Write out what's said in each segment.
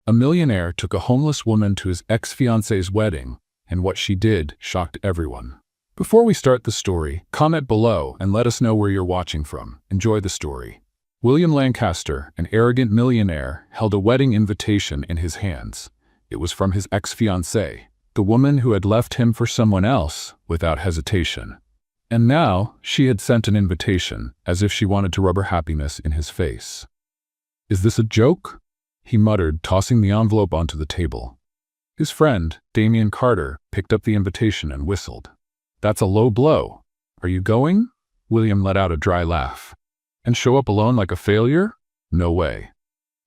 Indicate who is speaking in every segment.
Speaker 1: A millionaire took a homeless woman to his ex-fiancée's wedding, and what she did shocked everyone. Before we start the story, comment below and let us know where you're watching from. Enjoy the story. William Lancaster, an arrogant millionaire, held a wedding invitation in his hands. It was from his ex-fiancée, the woman who had left him for someone else without hesitation. And now she had sent an invitation, as if she wanted to rub her happiness in his face. "Is this a joke?" he muttered, tossing the envelope onto the table. His friend, Damien Carter, picked up the invitation and whistled. "That's a low blow. Are you going?" William let out a dry laugh. "And show up alone like a failure? No way."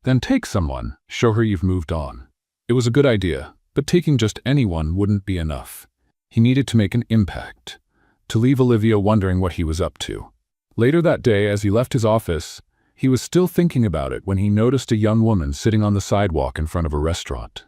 Speaker 1: "Then take someone. Show her you've moved on." It was a good idea, but taking just anyone wouldn't be enough. He needed to make an impact, to leave Olivia wondering what he was up to. Later that day, as he left his office, he was still thinking about it when he noticed a young woman sitting on the sidewalk in front of a restaurant.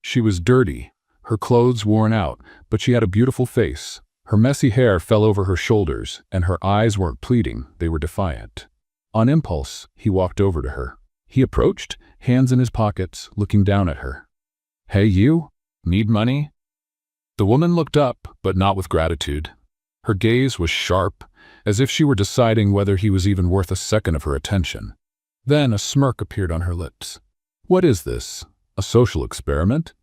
Speaker 1: She was dirty, her clothes worn out, but she had a beautiful face. Her messy hair fell over her shoulders, and her eyes weren't pleading, they were defiant. On impulse, he walked over to her. He approached, hands in his pockets, looking down at her. "Hey you, need money?" The woman looked up, but not with gratitude. Her gaze was sharp, as if she were deciding whether he was even worth a second of her attention. Then a smirk appeared on her lips. "What is this? A social experiment?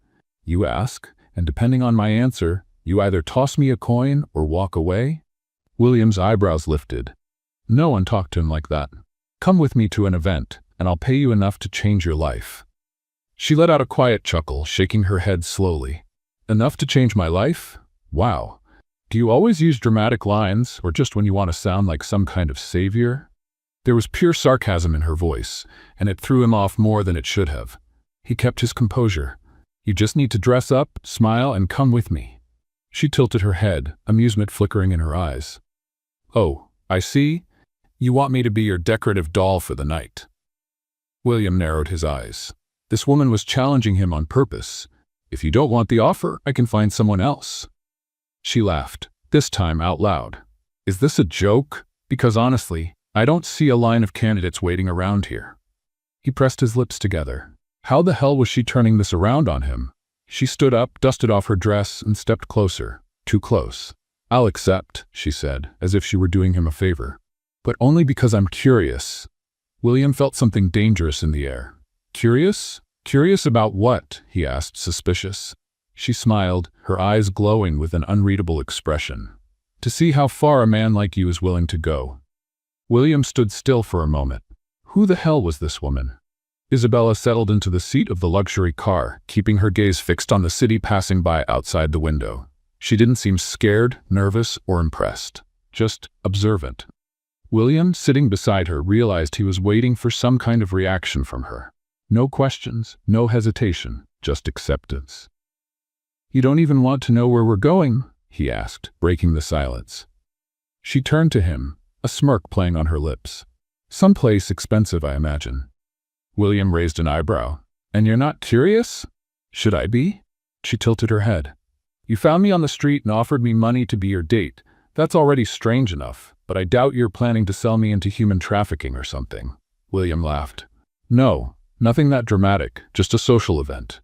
Speaker 1: You ask, and depending on my answer, you either toss me a coin or walk away?" William's eyebrows lifted. No one talked to him like that. "Come with me to an event, and I'll pay you enough to change your life." She let out a quiet chuckle, shaking her head slowly. "Enough to change my life? Wow. Do you always use dramatic lines, or just when you want to sound like some kind of savior?" There was pure sarcasm in her voice, and it threw him off more than it should have. He kept his composure. "You just need to dress up, smile, and come with me." She tilted her head, amusement flickering in her eyes. "Oh, I see. You want me to be your decorative doll for the night." William narrowed his eyes. This woman was challenging him on purpose. "If you don't want the offer, I can find someone else." She laughed, this time out loud. "Is this a joke? Because honestly, I don't see a line of candidates waiting around here." He pressed his lips together. How the hell was she turning this around on him? She stood up, dusted off her dress, and stepped closer. Too close. "I'll accept," she said, as if she were doing him a favor. "But only because I'm curious." William felt something dangerous in the air. "Curious? Curious about what?" he asked, suspicious. She smiled, her eyes glowing with an unreadable expression. "To see how far a man like you is willing to go." William stood still for a moment. Who the hell was this woman? Isabella settled into the seat of the luxury car, keeping her gaze fixed on the city passing by outside the window. She didn't seem scared, nervous, or impressed. Just observant. William, sitting beside her, realized he was waiting for some kind of reaction from her. No questions, no hesitation, just acceptance. "You don't even want to know where we're going?" he asked, breaking the silence. She turned to him, a smirk playing on her lips. "Someplace expensive, I imagine." William raised an eyebrow. "And you're not curious?" "Should I be?" She tilted her head. "You found me on the street and offered me money to be your date. That's already strange enough, but I doubt you're planning to sell me into human trafficking or something." William laughed. "No, nothing that dramatic, just a social event."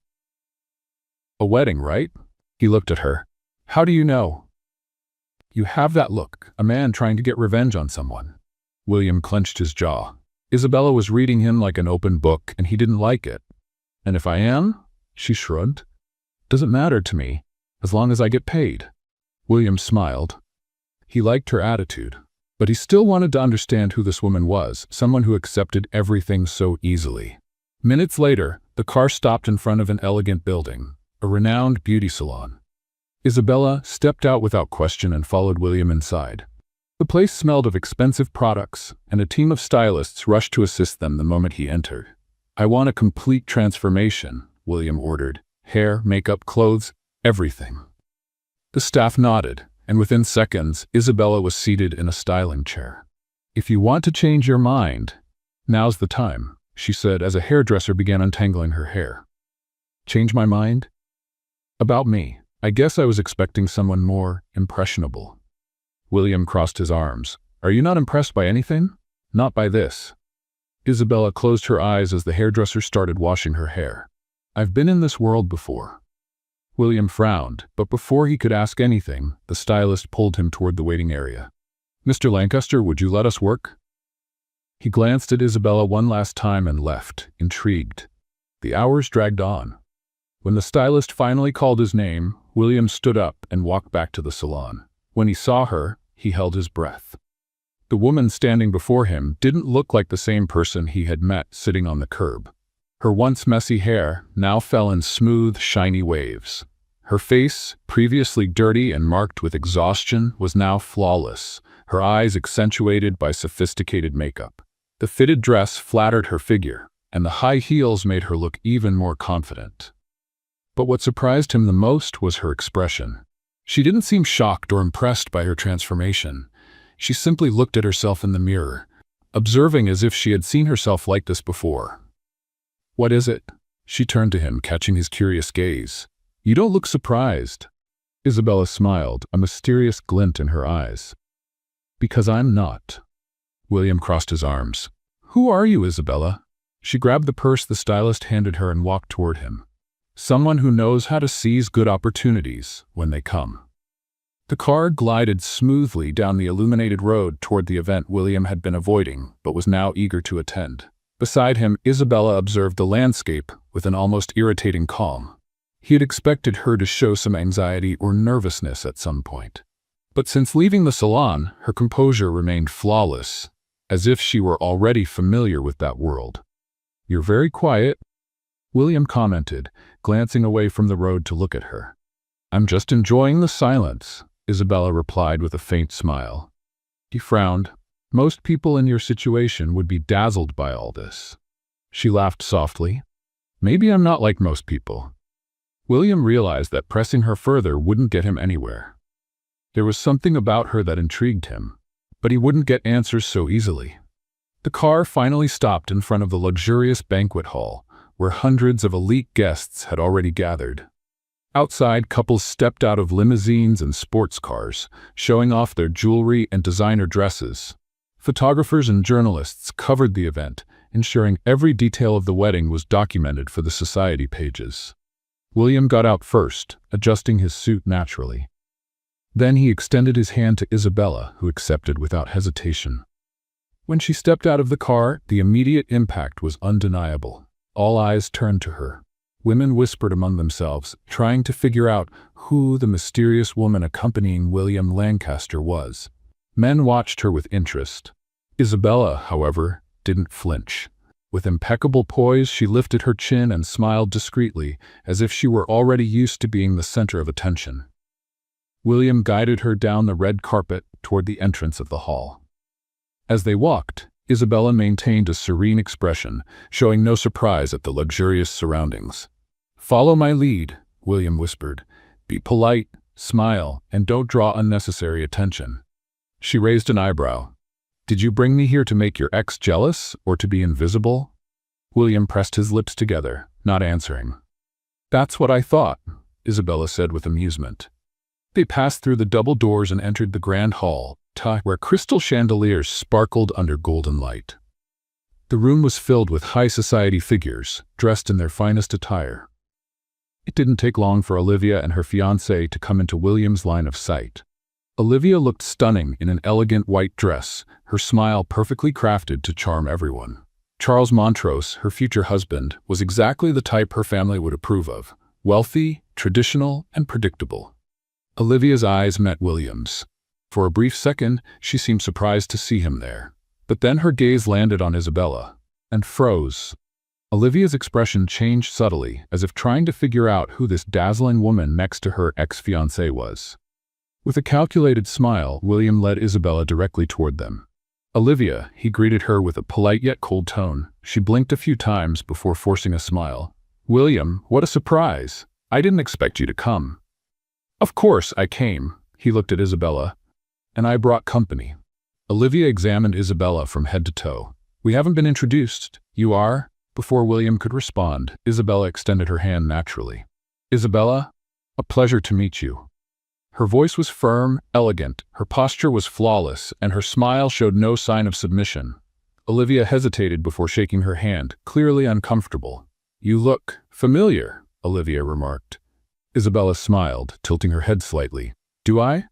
Speaker 1: "A wedding, right?" He looked at her. "How do you know?" "You have that look, a man trying to get revenge on someone." William clenched his jaw. Isabella was reading him like an open book, and he didn't like it. "And if I am?" She shrugged. "Doesn't matter to me, as long as I get paid." William smiled. He liked her attitude, but he still wanted to understand who this woman was, someone who accepted everything so easily. Minutes later, the car stopped in front of an elegant building, a renowned beauty salon. Isabella stepped out without question and followed William inside. The place smelled of expensive products, and a team of stylists rushed to assist them the moment he entered. "I want a complete transformation," William ordered. "Hair, makeup, clothes, everything." The staff nodded, and within seconds, Isabella was seated in a styling chair. "If you want to change your mind, now's the time," she said as a hairdresser began untangling her hair. "Change my mind?" "About me. I guess I was expecting someone more impressionable." William crossed his arms. "Are you not impressed by anything?" "Not by this." Isabella closed her eyes as the hairdresser started washing her hair. "I've been in this world before." William frowned, but before he could ask anything, the stylist pulled him toward the waiting area. "Mr. Lancaster, would you let us work?" He glanced at Isabella one last time and left, intrigued. The hours dragged on. When the stylist finally called his name, William stood up and walked back to the salon. When he saw her, he held his breath. The woman standing before him didn't look like the same person he had met sitting on the curb. Her once messy hair now fell in smooth, shiny waves. Her face, previously dirty and marked with exhaustion, was now flawless, her eyes accentuated by sophisticated makeup. The fitted dress flattered her figure, and the high heels made her look even more confident. But what surprised him the most was her expression. She didn't seem shocked or impressed by her transformation. She simply looked at herself in the mirror, observing as if she had seen herself like this before. "What is it?" She turned to him, catching his curious gaze. "You don't look surprised." Isabella smiled, a mysterious glint in her eyes. "Because I'm not." William crossed his arms. "Who are you, Isabella?" She grabbed the purse the stylist handed her and walked toward him. "Someone who knows how to seize good opportunities when they come." The car glided smoothly down the illuminated road toward the event William had been avoiding, but was now eager to attend. Beside him, Isabella observed the landscape with an almost irritating calm. He had expected her to show some anxiety or nervousness at some point. But since leaving the salon, her composure remained flawless, as if she were already familiar with that world. "You're very quiet," William commented, glancing away from the road to look at her. "I'm just enjoying the silence," Isabella replied with a faint smile. He frowned. "Most people in your situation would be dazzled by all this." She laughed softly. "Maybe I'm not like most people." William realized that pressing her further wouldn't get him anywhere. There was something about her that intrigued him, but he wouldn't get answers so easily. The car finally stopped in front of the luxurious banquet hall, where hundreds of elite guests had already gathered. Outside, couples stepped out of limousines and sports cars, showing off their jewelry and designer dresses. Photographers and journalists covered the event, ensuring every detail of the wedding was documented for the society pages. William got out first, adjusting his suit naturally. Then he extended his hand to Isabella, who accepted without hesitation. When she stepped out of the car, the immediate impact was undeniable. All eyes turned to her. Women whispered among themselves, trying to figure out who the mysterious woman accompanying William Lancaster was. Men watched her with interest. Isabella, however, didn't flinch. With impeccable poise, she lifted her chin and smiled discreetly, as if she were already used to being the center of attention. William guided her down the red carpet toward the entrance of the hall. As they walked, Isabella maintained a serene expression, showing no surprise at the luxurious surroundings. "Follow my lead," William whispered. "Be polite, smile, and don't draw unnecessary attention." She raised an eyebrow. "Did you bring me here to make your ex jealous, or to be invisible?" William pressed his lips together, not answering. "That's what I thought," Isabella said with amusement. They passed through the double doors and entered the grand hall, where crystal chandeliers sparkled under golden light. The room was filled with high society figures, dressed in their finest attire. It didn't take long for Olivia and her fiancé to come into William's line of sight. Olivia looked stunning in an elegant white dress, her smile perfectly crafted to charm everyone. Charles Montrose, her future husband, was exactly the type her family would approve of: wealthy, traditional, and predictable. Olivia's eyes met William's. For a brief second, she seemed surprised to see him there. But then her gaze landed on Isabella, and froze. Olivia's expression changed subtly, as if trying to figure out who this dazzling woman next to her ex-fiancé was. With a calculated smile, William led Isabella directly toward them. "Olivia," he greeted her with a polite yet cold tone. She blinked a few times before forcing a smile. "William, what a surprise! I didn't expect you to come." "Of course I came," he looked at Isabella. "And I brought company." Olivia examined Isabella from head to toe. "We haven't been introduced. You are?" Before William could respond, Isabella extended her hand naturally. "Isabella, a pleasure to meet you." Her voice was firm, elegant, her posture was flawless, and her smile showed no sign of submission. Olivia hesitated before shaking her hand, clearly uncomfortable. "You look familiar," Olivia remarked. Isabella smiled, tilting her head slightly. "Do I?"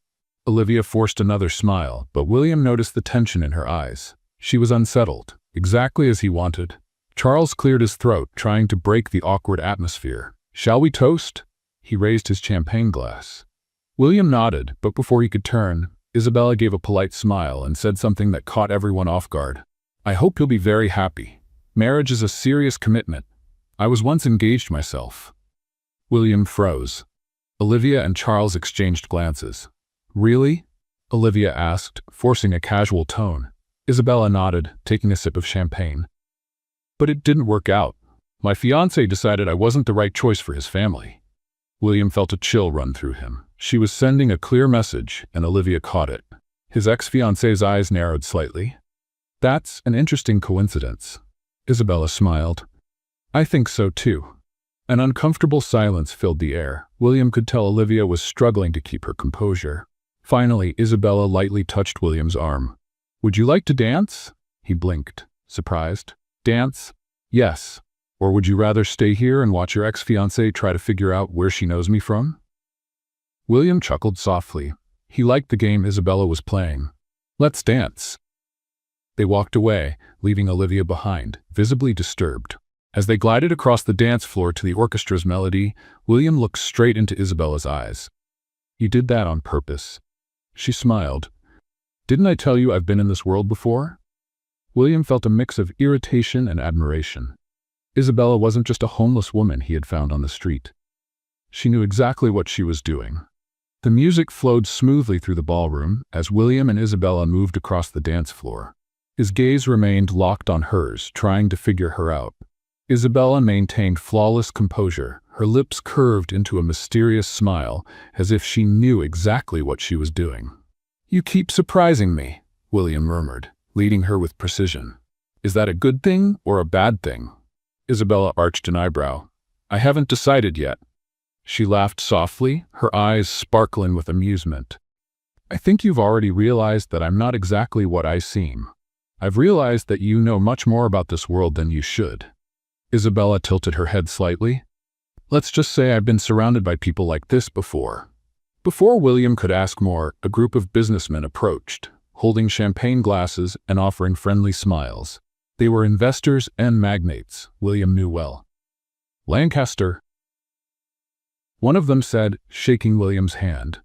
Speaker 1: Olivia forced another smile, but William noticed the tension in her eyes. She was unsettled, exactly as he wanted. Charles cleared his throat, trying to break the awkward atmosphere. "Shall we toast?" He raised his champagne glass. William nodded, but before he could turn, Isabella gave a polite smile and said something that caught everyone off guard. "I hope you'll be very happy. Marriage is a serious commitment. I was once engaged myself." William froze. Olivia and Charles exchanged glances. "Really?" Olivia asked, forcing a casual tone. Isabella nodded, taking a sip of champagne. "But it didn't work out. My fiancé decided I wasn't the right choice for his family." William felt a chill run through him. She was sending a clear message, and Olivia caught it. His ex-fiancé's eyes narrowed slightly. "That's an interesting coincidence." Isabella smiled. "I think so too." An uncomfortable silence filled the air. William could tell Olivia was struggling to keep her composure. Finally, Isabella lightly touched William's arm. "Would you like to dance?" He blinked, surprised. "Dance? Yes. Or would you rather stay here and watch your ex-fiancée try to figure out where she knows me from?" William chuckled softly. He liked the game Isabella was playing. "Let's dance." They walked away, leaving Olivia behind, visibly disturbed. As they glided across the dance floor to the orchestra's melody, William looked straight into Isabella's eyes. "You did that on purpose." She smiled. "Didn't I tell you I've been in this world before?" William felt a mix of irritation and admiration. Isabella wasn't just a homeless woman he had found on the street. She knew exactly what she was doing. The music flowed smoothly through the ballroom as William and Isabella moved across the dance floor. His gaze remained locked on hers, trying to figure her out. Isabella maintained flawless composure, her lips curved into a mysterious smile, as if she knew exactly what she was doing. "You keep surprising me," William murmured, leading her with precision. "Is that a good thing or a bad thing?" Isabella arched an eyebrow. "I haven't decided yet." She laughed softly, her eyes sparkling with amusement. "I think you've already realized that I'm not exactly what I seem. I've realized that you know much more about this world than you should." Isabella tilted her head slightly. "Let's just say I've been surrounded by people like this before." Before William could ask more, a group of businessmen approached, holding champagne glasses and offering friendly smiles. They were investors and magnates, William knew well. "Lancaster," one of them said, shaking William's hand.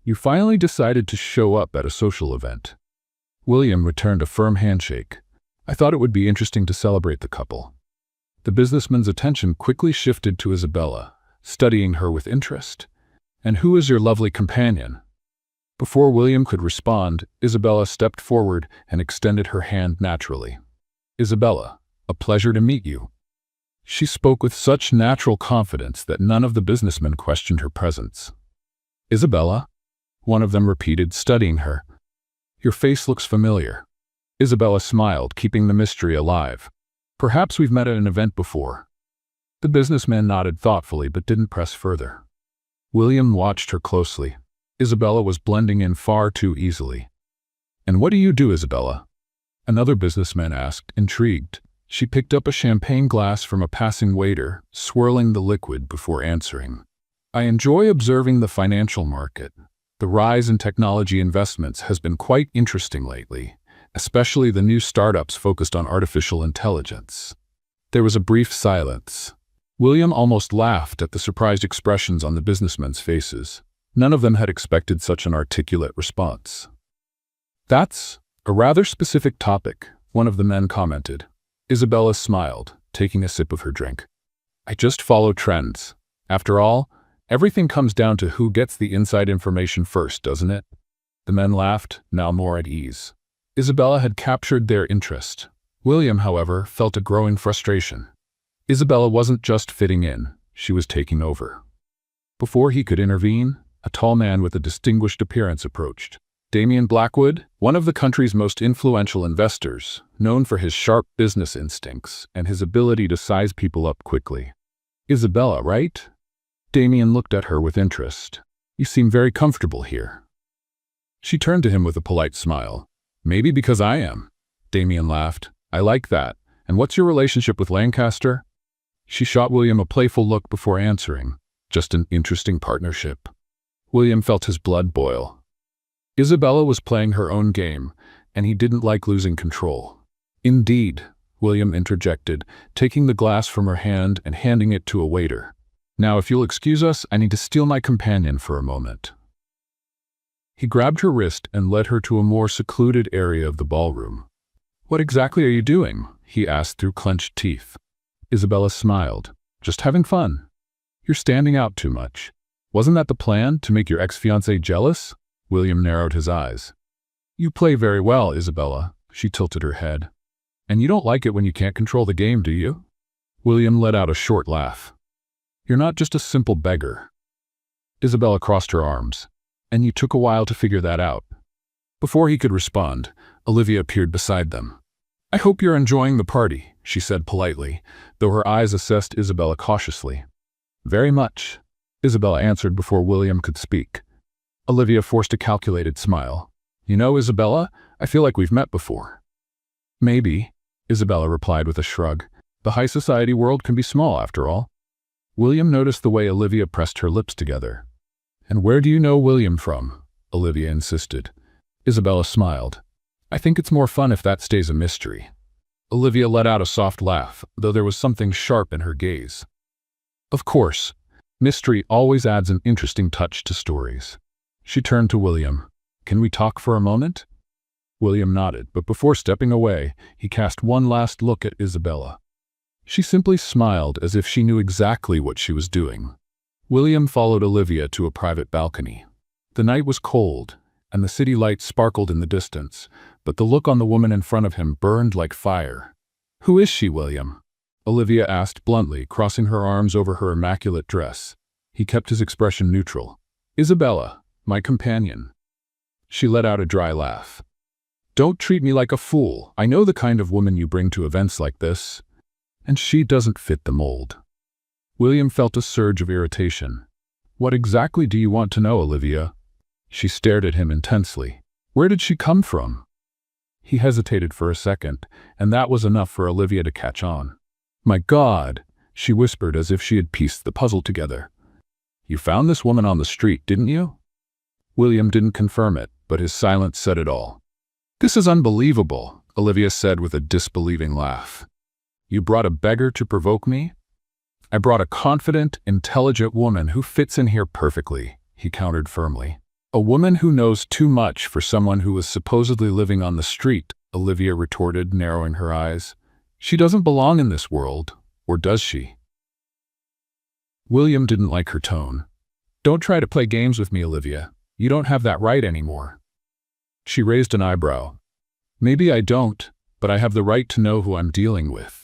Speaker 1: "You finally decided to show up at a social event." William returned a firm handshake. "I thought it would be interesting to celebrate the couple." The businessman's attention quickly shifted to Isabella, studying her with interest. "And who is your lovely companion?" Before William could respond, Isabella stepped forward and extended her hand naturally. "Isabella, a pleasure to meet you." She spoke with such natural confidence that none of the businessmen questioned her presence. "Isabella?" one of them repeated, studying her. "Your face looks familiar." Isabella smiled, keeping the mystery alive. "Perhaps we've met at an event before." The businessman nodded thoughtfully but didn't press further. William watched her closely. Isabella was blending in far too easily. "And what do you do, Isabella?" Another businessman asked, intrigued. She picked up a champagne glass from a passing waiter, swirling the liquid before answering. "I enjoy observing the financial market. The rise in technology investments has been quite interesting lately, especially the new startups focused on artificial intelligence." There was a brief silence. William almost laughed at the surprised expressions on the businessmen's faces. None of them had expected such an articulate response. "That's a rather specific topic," one of the men commented. Isabella smiled, taking a sip of her drink. "I just follow trends. After all, everything comes down to who gets the inside information first, doesn't it?" The men laughed, now more at ease. Isabella had captured their interest. William, however, felt a growing frustration. Isabella wasn't just fitting in, she was taking over. Before he could intervene, a tall man with a distinguished appearance approached. Damian Blackwood, one of the country's most influential investors, known for his sharp business instincts and his ability to size people up quickly. "Isabella, right?" Damian looked at her with interest. "You seem very comfortable here." She turned to him with a polite smile. "Maybe because I am. Damien laughed. I like that. And what's your relationship with Lancaster? She shot William a playful look before answering. Just an interesting partnership. William felt his blood boil. Isabella was playing her own game, and he didn't like losing control. Indeed, William interjected, taking the glass from her hand and handing it to a waiter. Now, if you'll excuse us, I need to steal my companion for a moment. He grabbed her wrist and led her to a more secluded area of the ballroom. What exactly are you doing? He asked through clenched teeth. Isabella smiled. Just having fun. You're standing out too much. Wasn't that the plan, to make your ex-fiancée jealous? William narrowed his eyes. You play very well, Isabella. She tilted her head. And you don't like it when you can't control the game, do you? William let out a short laugh. You're not just a simple beggar. Isabella crossed her arms. And you took a while to figure that out. Before he could respond, Olivia appeared beside them. I hope you're enjoying the party, she said politely, though her eyes assessed Isabella cautiously. Very much, Isabella answered before William could speak. Olivia forced a calculated smile. You know, Isabella, I feel like we've met before. Maybe, Isabella replied with a shrug. The high society world can be small, after all. William noticed the way Olivia pressed her lips together. And where do you know William from? Olivia insisted. Isabella smiled. I think it's more fun if that stays a mystery. Olivia let out a soft laugh, though there was something sharp in her gaze. Of course, mystery always adds an interesting touch to stories. She turned to William. Can we talk for a moment? William nodded, but before stepping away, he cast one last look at Isabella. She simply smiled as if she knew exactly what she was doing. William followed Olivia to a private balcony. The night was cold, and the city lights sparkled in the distance, but the look on the woman in front of him burned like fire. Who is she, William? Olivia asked bluntly, crossing her arms over her immaculate dress. He kept his expression neutral. Isabella, my companion. She let out a dry laugh. Don't treat me like a fool. I know the kind of woman you bring to events like this. And she doesn't fit the mold. William felt a surge of irritation. What exactly do you want to know, Olivia? She stared at him intensely. Where did she come from? He hesitated for a second, and that was enough for Olivia to catch on. My God, she whispered as if she had pieced the puzzle together. You found this woman on the street, didn't you? William didn't confirm it, but his silence said it all. This is unbelievable, Olivia said with a disbelieving laugh. You brought a beggar to provoke me? I brought a confident, intelligent woman who fits in here perfectly, he countered firmly. A woman who knows too much for someone who was supposedly living on the street, Olivia retorted, narrowing her eyes. She doesn't belong in this world, or does she? William didn't like her tone. Don't try to play games with me, Olivia. You don't have that right anymore. She raised an eyebrow. Maybe I don't, but I have the right to know who I'm dealing with.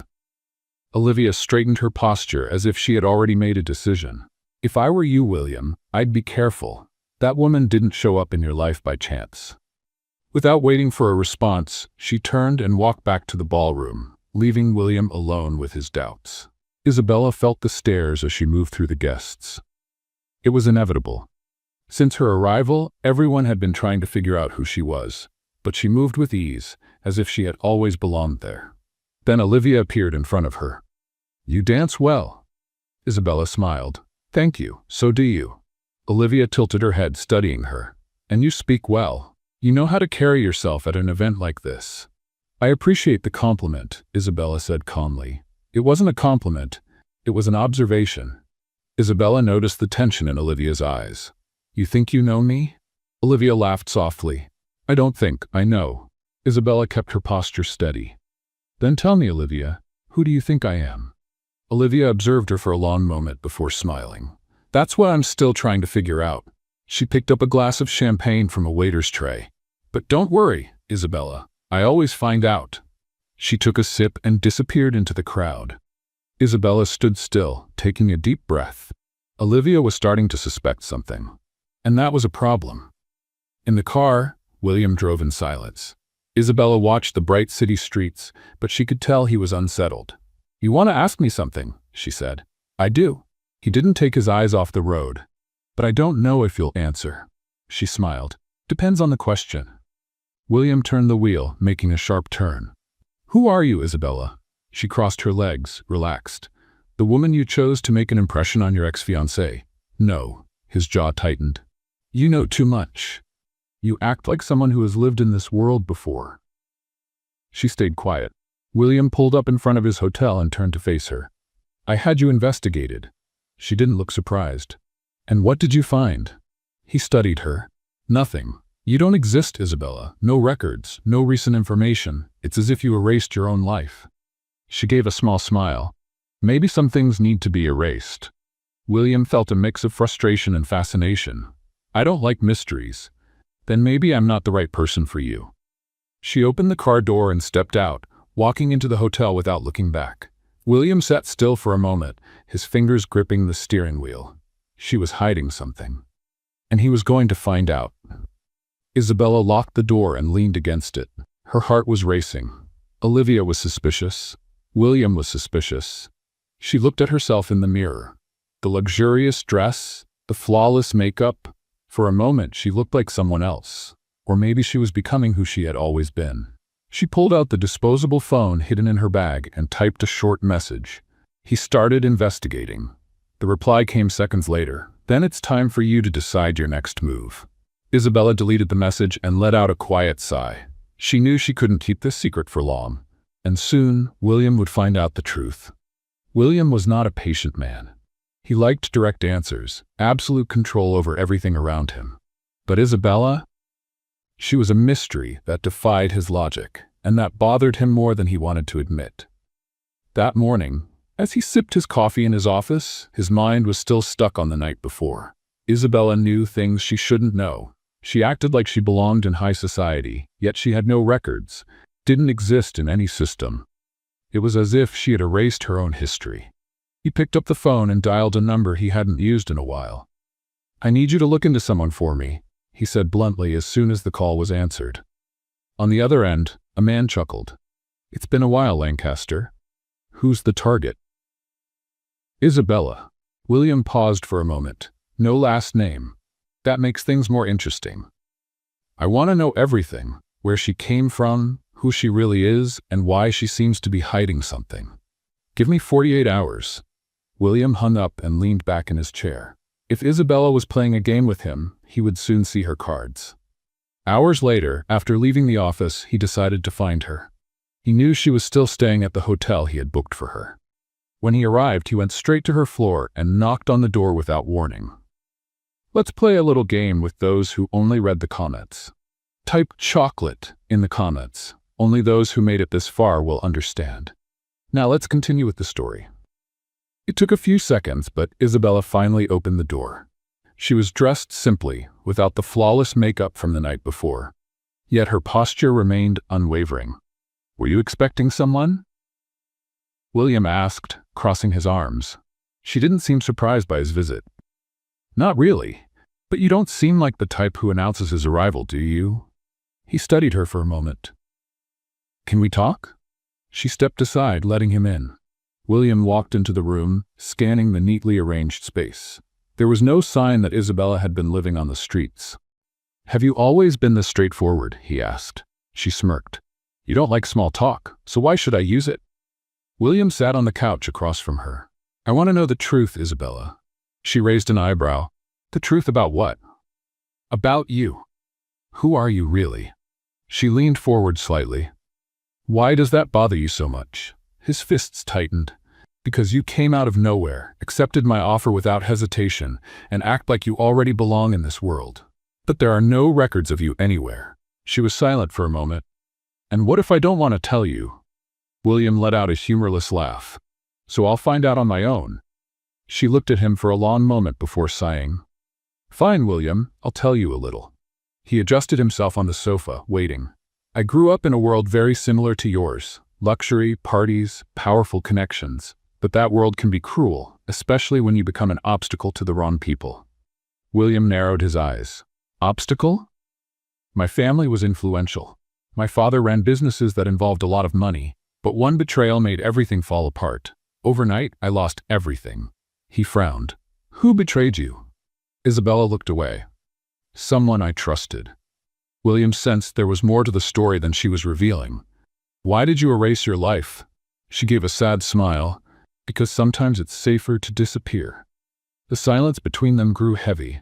Speaker 1: Olivia straightened her posture as if she had already made a decision. If I were you, William, I'd be careful. That woman didn't show up in your life by chance. Without waiting for a response, she turned and walked back to the ballroom, leaving William alone with his doubts. Isabella felt the stares as she moved through the guests. It was inevitable. Since her arrival, everyone had been trying to figure out who she was, but she moved with ease, as if she had always belonged there. Then Olivia appeared in front of her. You dance well. Isabella smiled. Thank you, so do you. Olivia tilted her head, studying her. And you speak well. You know how to carry yourself at an event like this. I appreciate the compliment, Isabella said calmly. It wasn't a compliment. It was an observation. Isabella noticed the tension in Olivia's eyes. You think you know me? Olivia laughed softly. I don't think, I know. Isabella kept her posture steady. Then tell me, Olivia, who do you think I am? Olivia observed her for a long moment before smiling. That's what I'm still trying to figure out. She picked up a glass of champagne from a waiter's tray. But don't worry, Isabella. I always find out. She took a sip and disappeared into the crowd. Isabella stood still, taking a deep breath. Olivia was starting to suspect something. And that was a problem. In the car, William drove in silence. Isabella watched the bright city streets, but she could tell he was unsettled. You want to ask me something, she said. I do. He didn't take his eyes off the road. But I don't know if you'll answer. She smiled. Depends on the question. William turned the wheel, making a sharp turn. Who are you, Isabella? She crossed her legs, relaxed. The woman you chose to make an impression on your ex-fiancé. No. His jaw tightened. You know too much. You act like someone who has lived in this world before. She stayed quiet. William pulled up in front of his hotel and turned to face her. I had you investigated. She didn't look surprised. And what did you find? He studied her. Nothing. You don't exist, Isabella. No records, no recent information. It's as if you erased your own life. She gave a small smile. Maybe some things need to be erased. William felt a mix of frustration and fascination. I don't like mysteries. Then maybe I'm not the right person for you. She opened the car door and stepped out, walking into the hotel without looking back. William sat still for a moment, his fingers gripping the steering wheel. She was hiding something. And he was going to find out. Isabella locked the door and leaned against it. Her heart was racing. Olivia was suspicious. William was suspicious. She looked at herself in the mirror. The luxurious dress, the flawless makeup. For a moment, she looked like someone else. Or maybe she was becoming who she had always been. She pulled out the disposable phone hidden in her bag and typed a short message. He started investigating. The reply came seconds later. Then it's time for you to decide your next move. Isabella deleted the message and let out a quiet sigh. She knew she couldn't keep this secret for long. And soon, William would find out the truth. William was not a patient man. He liked direct answers, absolute control over everything around him. But Isabella? She was a mystery that defied his logic, and that bothered him more than he wanted to admit. That morning, as he sipped his coffee in his office, his mind was still stuck on the night before. Isabella knew things she shouldn't know. She acted like she belonged in high society, yet she had no records, didn't exist in any system. It was as if she had erased her own history. He picked up the phone and dialed a number he hadn't used in a while. I need you to look into someone for me, he said bluntly as soon as the call was answered. On the other end, a man chuckled. It's been a while, Lancaster. Who's the target? Isabella. William paused for a moment. No last name. That makes things more interesting. I want to know everything. Where she came from, who she really is, and why she seems to be hiding something. Give me 48 hours. William hung up and leaned back in his chair. If Isabella was playing a game with him, he would soon see her cards. Hours later, after leaving the office, he decided to find her. He knew she was still staying at the hotel he had booked for her. When he arrived, he went straight to her floor and knocked on the door without warning. Let's play a little game with those who only read the comments. Type chocolate in the comments. Only those who made it this far will understand. Now let's continue with the story. It took a few seconds, but Isabella finally opened the door. She was dressed simply, without the flawless makeup from the night before. Yet her posture remained unwavering. Were you expecting someone? William asked, crossing his arms. She didn't seem surprised by his visit. Not really, but you don't seem like the type who announces his arrival, do you? He studied her for a moment. Can we talk? She stepped aside, letting him in. William walked into the room, scanning the neatly arranged space. There was no sign that Isabella had been living on the streets. Have you always been this straightforward? He asked. She smirked. You don't like small talk, so why should I use it? William sat on the couch across from her. I want to know the truth, Isabella. She raised an eyebrow. The truth about what? About you. Who are you really? She leaned forward slightly. Why does that bother you so much? His fists tightened. Because you came out of nowhere, accepted my offer without hesitation, and act like you already belong in this world. But there are no records of you anywhere. She was silent for a moment. And what if I don't want to tell you? William let out a humorless laugh. So I'll find out on my own. She looked at him for a long moment before sighing. Fine, William, I'll tell you a little. He adjusted himself on the sofa, waiting. I grew up in a world very similar to yours. Luxury, parties, powerful connections. But that world can be cruel, especially when you become an obstacle to the wrong people. William narrowed his eyes. Obstacle? My family was influential. My father ran businesses that involved a lot of money, but one betrayal made everything fall apart. Overnight, I lost everything. He frowned. Who betrayed you? Isabella looked away. Someone I trusted. William sensed there was more to the story than she was revealing. Why did you erase your life? She gave a sad smile. Because sometimes it's safer to disappear. The silence between them grew heavy.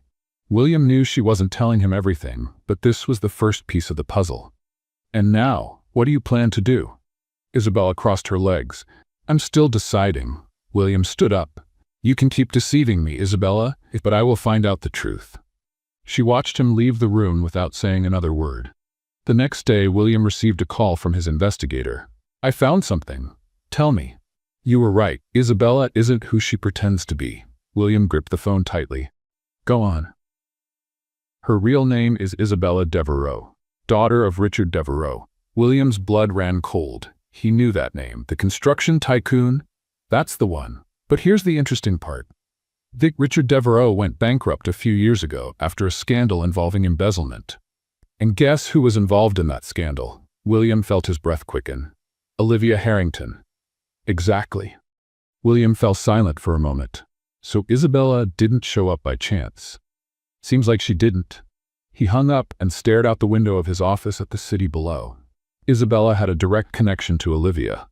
Speaker 1: William knew she wasn't telling him everything, but this was the first piece of the puzzle. And now, what do you plan to do? Isabella crossed her legs. I'm still deciding. William stood up. You can keep deceiving me, Isabella, but I will find out the truth. She watched him leave the room without saying another word. The next day, William received a call from his investigator. I found something. Tell me. You were right. Isabella isn't who she pretends to be. William gripped the phone tightly. Go on. Her real name is Isabella Devereaux, daughter of Richard Devereaux. William's blood ran cold. He knew that name. The construction tycoon? That's the one. But here's the interesting part. Richard Devereaux went bankrupt a few years ago after a scandal involving embezzlement. And guess who was involved in that scandal? William felt his breath quicken. Olivia Harrington. Exactly. William fell silent for a moment. So Isabella didn't show up by chance. Seems like she didn't. He hung up and stared out the window of his office at the city below. Isabella had a direct connection to Olivia.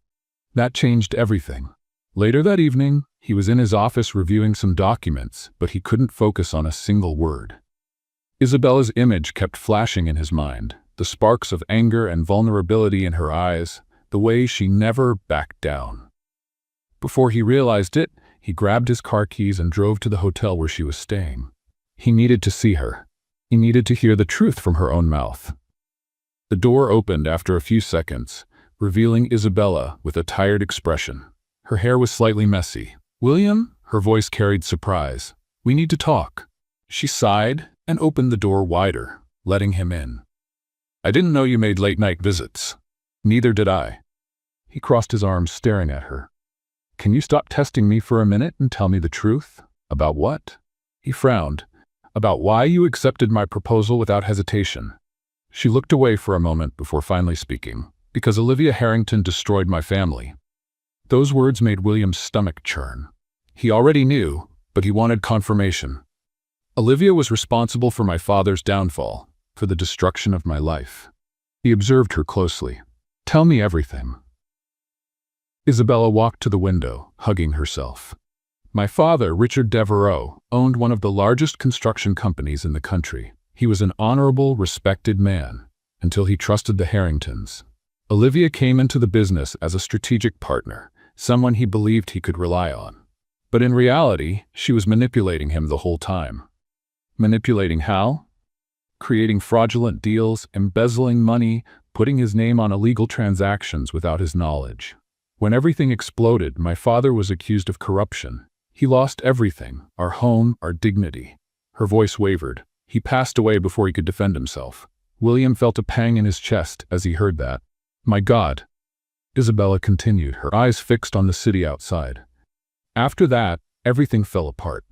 Speaker 1: That changed everything. Later that evening, he was in his office reviewing some documents, but he couldn't focus on a single word. Isabella's image kept flashing in his mind, the sparks of anger and vulnerability in her eyes, the way she never backed down. Before he realized it, he grabbed his car keys and drove to the hotel where she was staying. He needed to see her. He needed to hear the truth from her own mouth. The door opened after a few seconds, revealing Isabella with a tired expression. Her hair was slightly messy. William? Her voice carried surprise. We need to talk. She sighed and opened the door wider, letting him in. I didn't know you made late-night visits. Neither did I. He crossed his arms, staring at her. Can you stop testing me for a minute and tell me the truth? About what? He frowned. About why you accepted my proposal without hesitation. She looked away for a moment before finally speaking. Because Olivia Harrington destroyed my family. Those words made William's stomach churn. He already knew, but he wanted confirmation. Olivia was responsible for my father's downfall, for the destruction of my life. He observed her closely. Tell me everything. Isabella walked to the window, hugging herself. My father, Richard Devereaux, owned one of the largest construction companies in the country. He was an honorable, respected man, until he trusted the Harringtons. Olivia came into the business as a strategic partner, someone he believed he could rely on. But in reality, she was manipulating him the whole time. Manipulating how? Creating fraudulent deals, embezzling money, putting his name on illegal transactions without his knowledge. When everything exploded, my father was accused of corruption. He lost everything, our home, our dignity. Her voice wavered. He passed away before he could defend himself. William felt a pang in his chest as he heard that. My God, Isabella continued, her eyes fixed on the city outside. After that, everything fell apart.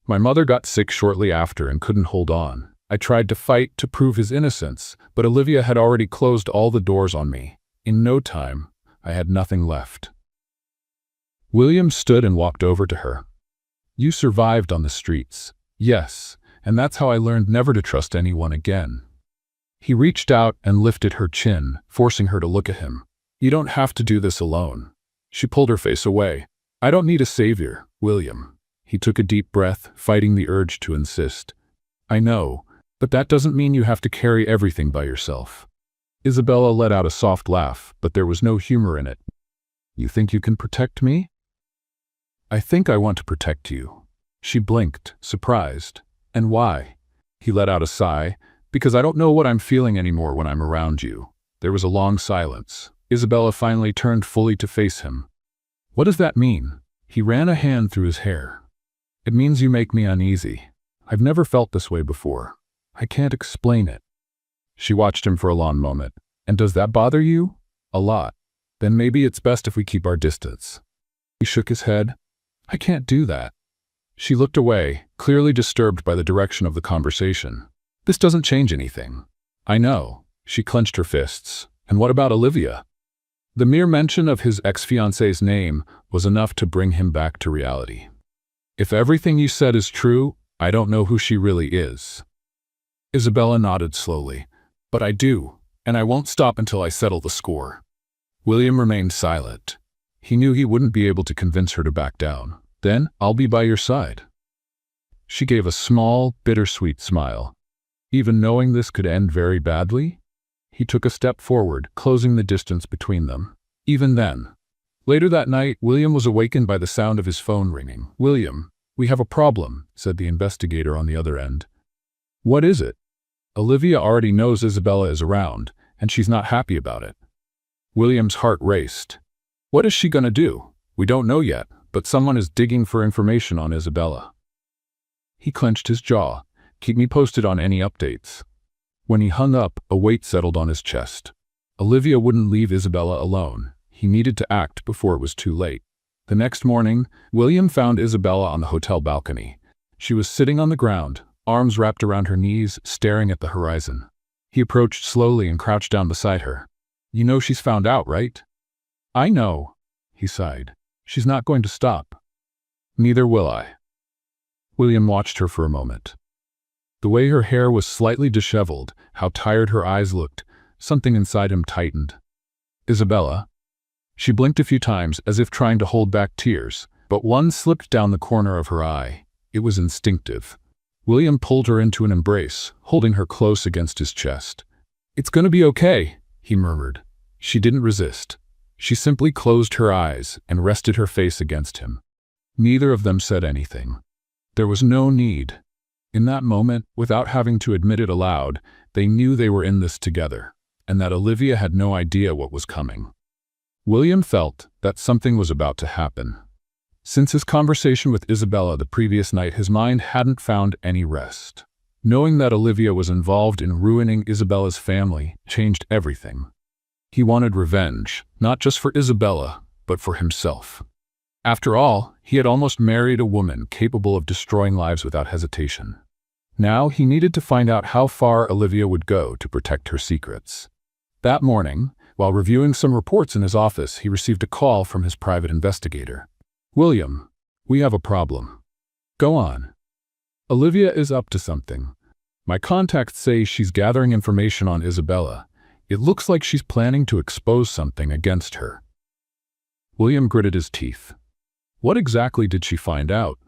Speaker 1: My mother got sick shortly after and couldn't hold on. I tried to fight to prove his innocence, but Olivia had already closed all the doors on me. In no time, I had nothing left. William stood and walked over to her. You survived on the streets. Yes, and that's how I learned never to trust anyone again. He reached out and lifted her chin, forcing her to look at him. You don't have to do this alone. She pulled her face away. I don't need a savior, William. He took a deep breath, fighting the urge to insist. I know, but that doesn't mean you have to carry everything by yourself. Isabella let out a soft laugh, but there was no humor in it. You think you can protect me? I think I want to protect you. She blinked, surprised. And why? He let out a sigh. Because I don't know what I'm feeling anymore when I'm around you. There was a long silence. Isabella finally turned fully to face him. What does that mean? He ran a hand through his hair. It means you make me uneasy. I've never felt this way before. I can't explain it. She watched him for a long moment. And does that bother you? A lot. Then maybe it's best if we keep our distance. He shook his head. I can't do that. She looked away, clearly disturbed by the direction of the conversation. This doesn't change anything. I know. She clenched her fists. And what about Olivia? The mere mention of his ex-fiancée's name was enough to bring him back to reality. If everything you said is true, I don't know who she really is. Isabella nodded slowly. But I do, and I won't stop until I settle the score. William remained silent. He knew he wouldn't be able to convince her to back down. Then, I'll be by your side. She gave a small, bittersweet smile. Even knowing this could end very badly? He took a step forward, closing the distance between them. Even then. Later that night, William was awakened by the sound of his phone ringing. "William, we have a problem," said the investigator on the other end. "What is it?" "Olivia already knows Isabella is around, and she's not happy about it." William's heart raced. "What is she gonna do?" "We don't know yet, but someone is digging for information on Isabella." He clenched his jaw. "Keep me posted on any updates." When he hung up, a weight settled on his chest. Olivia wouldn't leave Isabella alone. He needed to act before it was too late. The next morning, William found Isabella on the hotel balcony. She was sitting on the ground, arms wrapped around her knees, staring at the horizon. He approached slowly and crouched down beside her. "You know she's found out, right?" "I know," he sighed. "She's not going to stop." "Neither will I." William watched her for a moment. The way her hair was slightly disheveled, how tired her eyes looked, something inside him tightened. "Isabella?" She blinked a few times as if trying to hold back tears, but one slipped down the corner of her eye. It was instinctive. William pulled her into an embrace, holding her close against his chest. "It's gonna be okay," he murmured. She didn't resist. She simply closed her eyes and rested her face against him. Neither of them said anything. There was no need. In that moment, without having to admit it aloud, they knew they were in this together, and that Olivia had no idea what was coming. William felt that something was about to happen. Since his conversation with Isabella the previous night, his mind hadn't found any rest. Knowing that Olivia was involved in ruining Isabella's family changed everything. He wanted revenge, not just for Isabella, but for himself. After all, he had almost married a woman capable of destroying lives without hesitation. Now he needed to find out how far Olivia would go to protect her secrets. That morning, while reviewing some reports in his office, he received a call from his private investigator. "William, we have a problem." "Go on." "Olivia is up to something. My contacts say she's gathering information on Isabella. It looks like she's planning to expose something against her." William gritted his teeth. "What exactly did she find out?"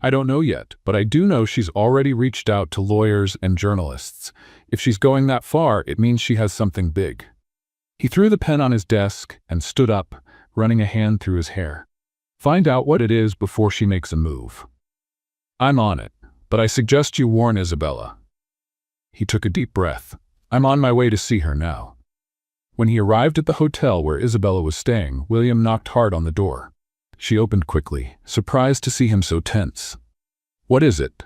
Speaker 1: "I don't know yet, but I do know she's already reached out to lawyers and journalists. If she's going that far, it means she has something big." He threw the pen on his desk and stood up, running a hand through his hair. "Find out what it is before she makes a move." "I'm on it, but I suggest you warn Isabella." He took a deep breath. "I'm on my way to see her now." When he arrived at the hotel where Isabella was staying, William knocked hard on the door. She opened quickly, surprised to see him so tense. "What is it?"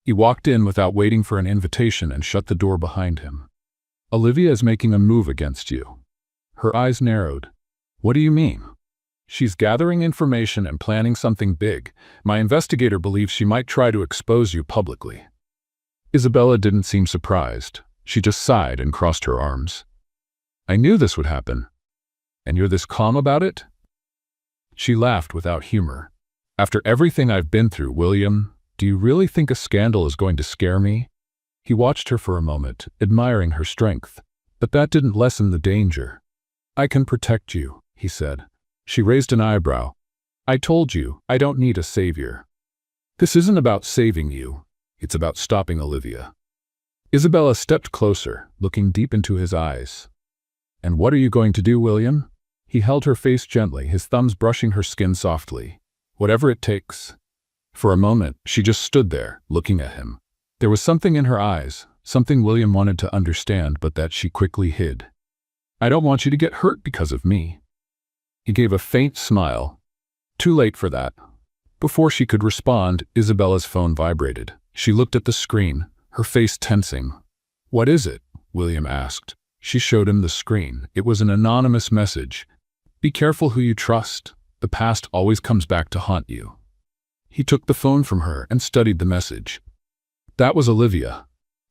Speaker 1: He walked in without waiting for an invitation and shut the door behind him. "Olivia is making a move against you." Her eyes narrowed. "What do you mean?" "She's gathering information and planning something big. My investigator believes she might try to expose you publicly." Isabella didn't seem surprised. She just sighed and crossed her arms. "I knew this would happen." "And you're this calm about it?" She laughed without humor. "After everything I've been through, William, do you really think a scandal is going to scare me?" He watched her for a moment, admiring her strength. But that didn't lessen the danger. "I can protect you," he said. She raised an eyebrow. "I told you, I don't need a savior." "This isn't about saving you. It's about stopping Olivia." Isabella stepped closer, looking deep into his eyes. "And what are you going to do, William?" He held her face gently, his thumbs brushing her skin softly. "Whatever it takes." For a moment, she just stood there, looking at him. There was something in her eyes, something William wanted to understand, but that she quickly hid. "I don't want you to get hurt because of me." He gave a faint smile. Too late for that. Before she could respond, Isabella's phone vibrated. She looked at the screen, her face tensing. "What is it?" William asked. She showed him the screen. It was an anonymous message. "Be careful who you trust. The past always comes back to haunt you." He took the phone from her and studied the message. That was Olivia.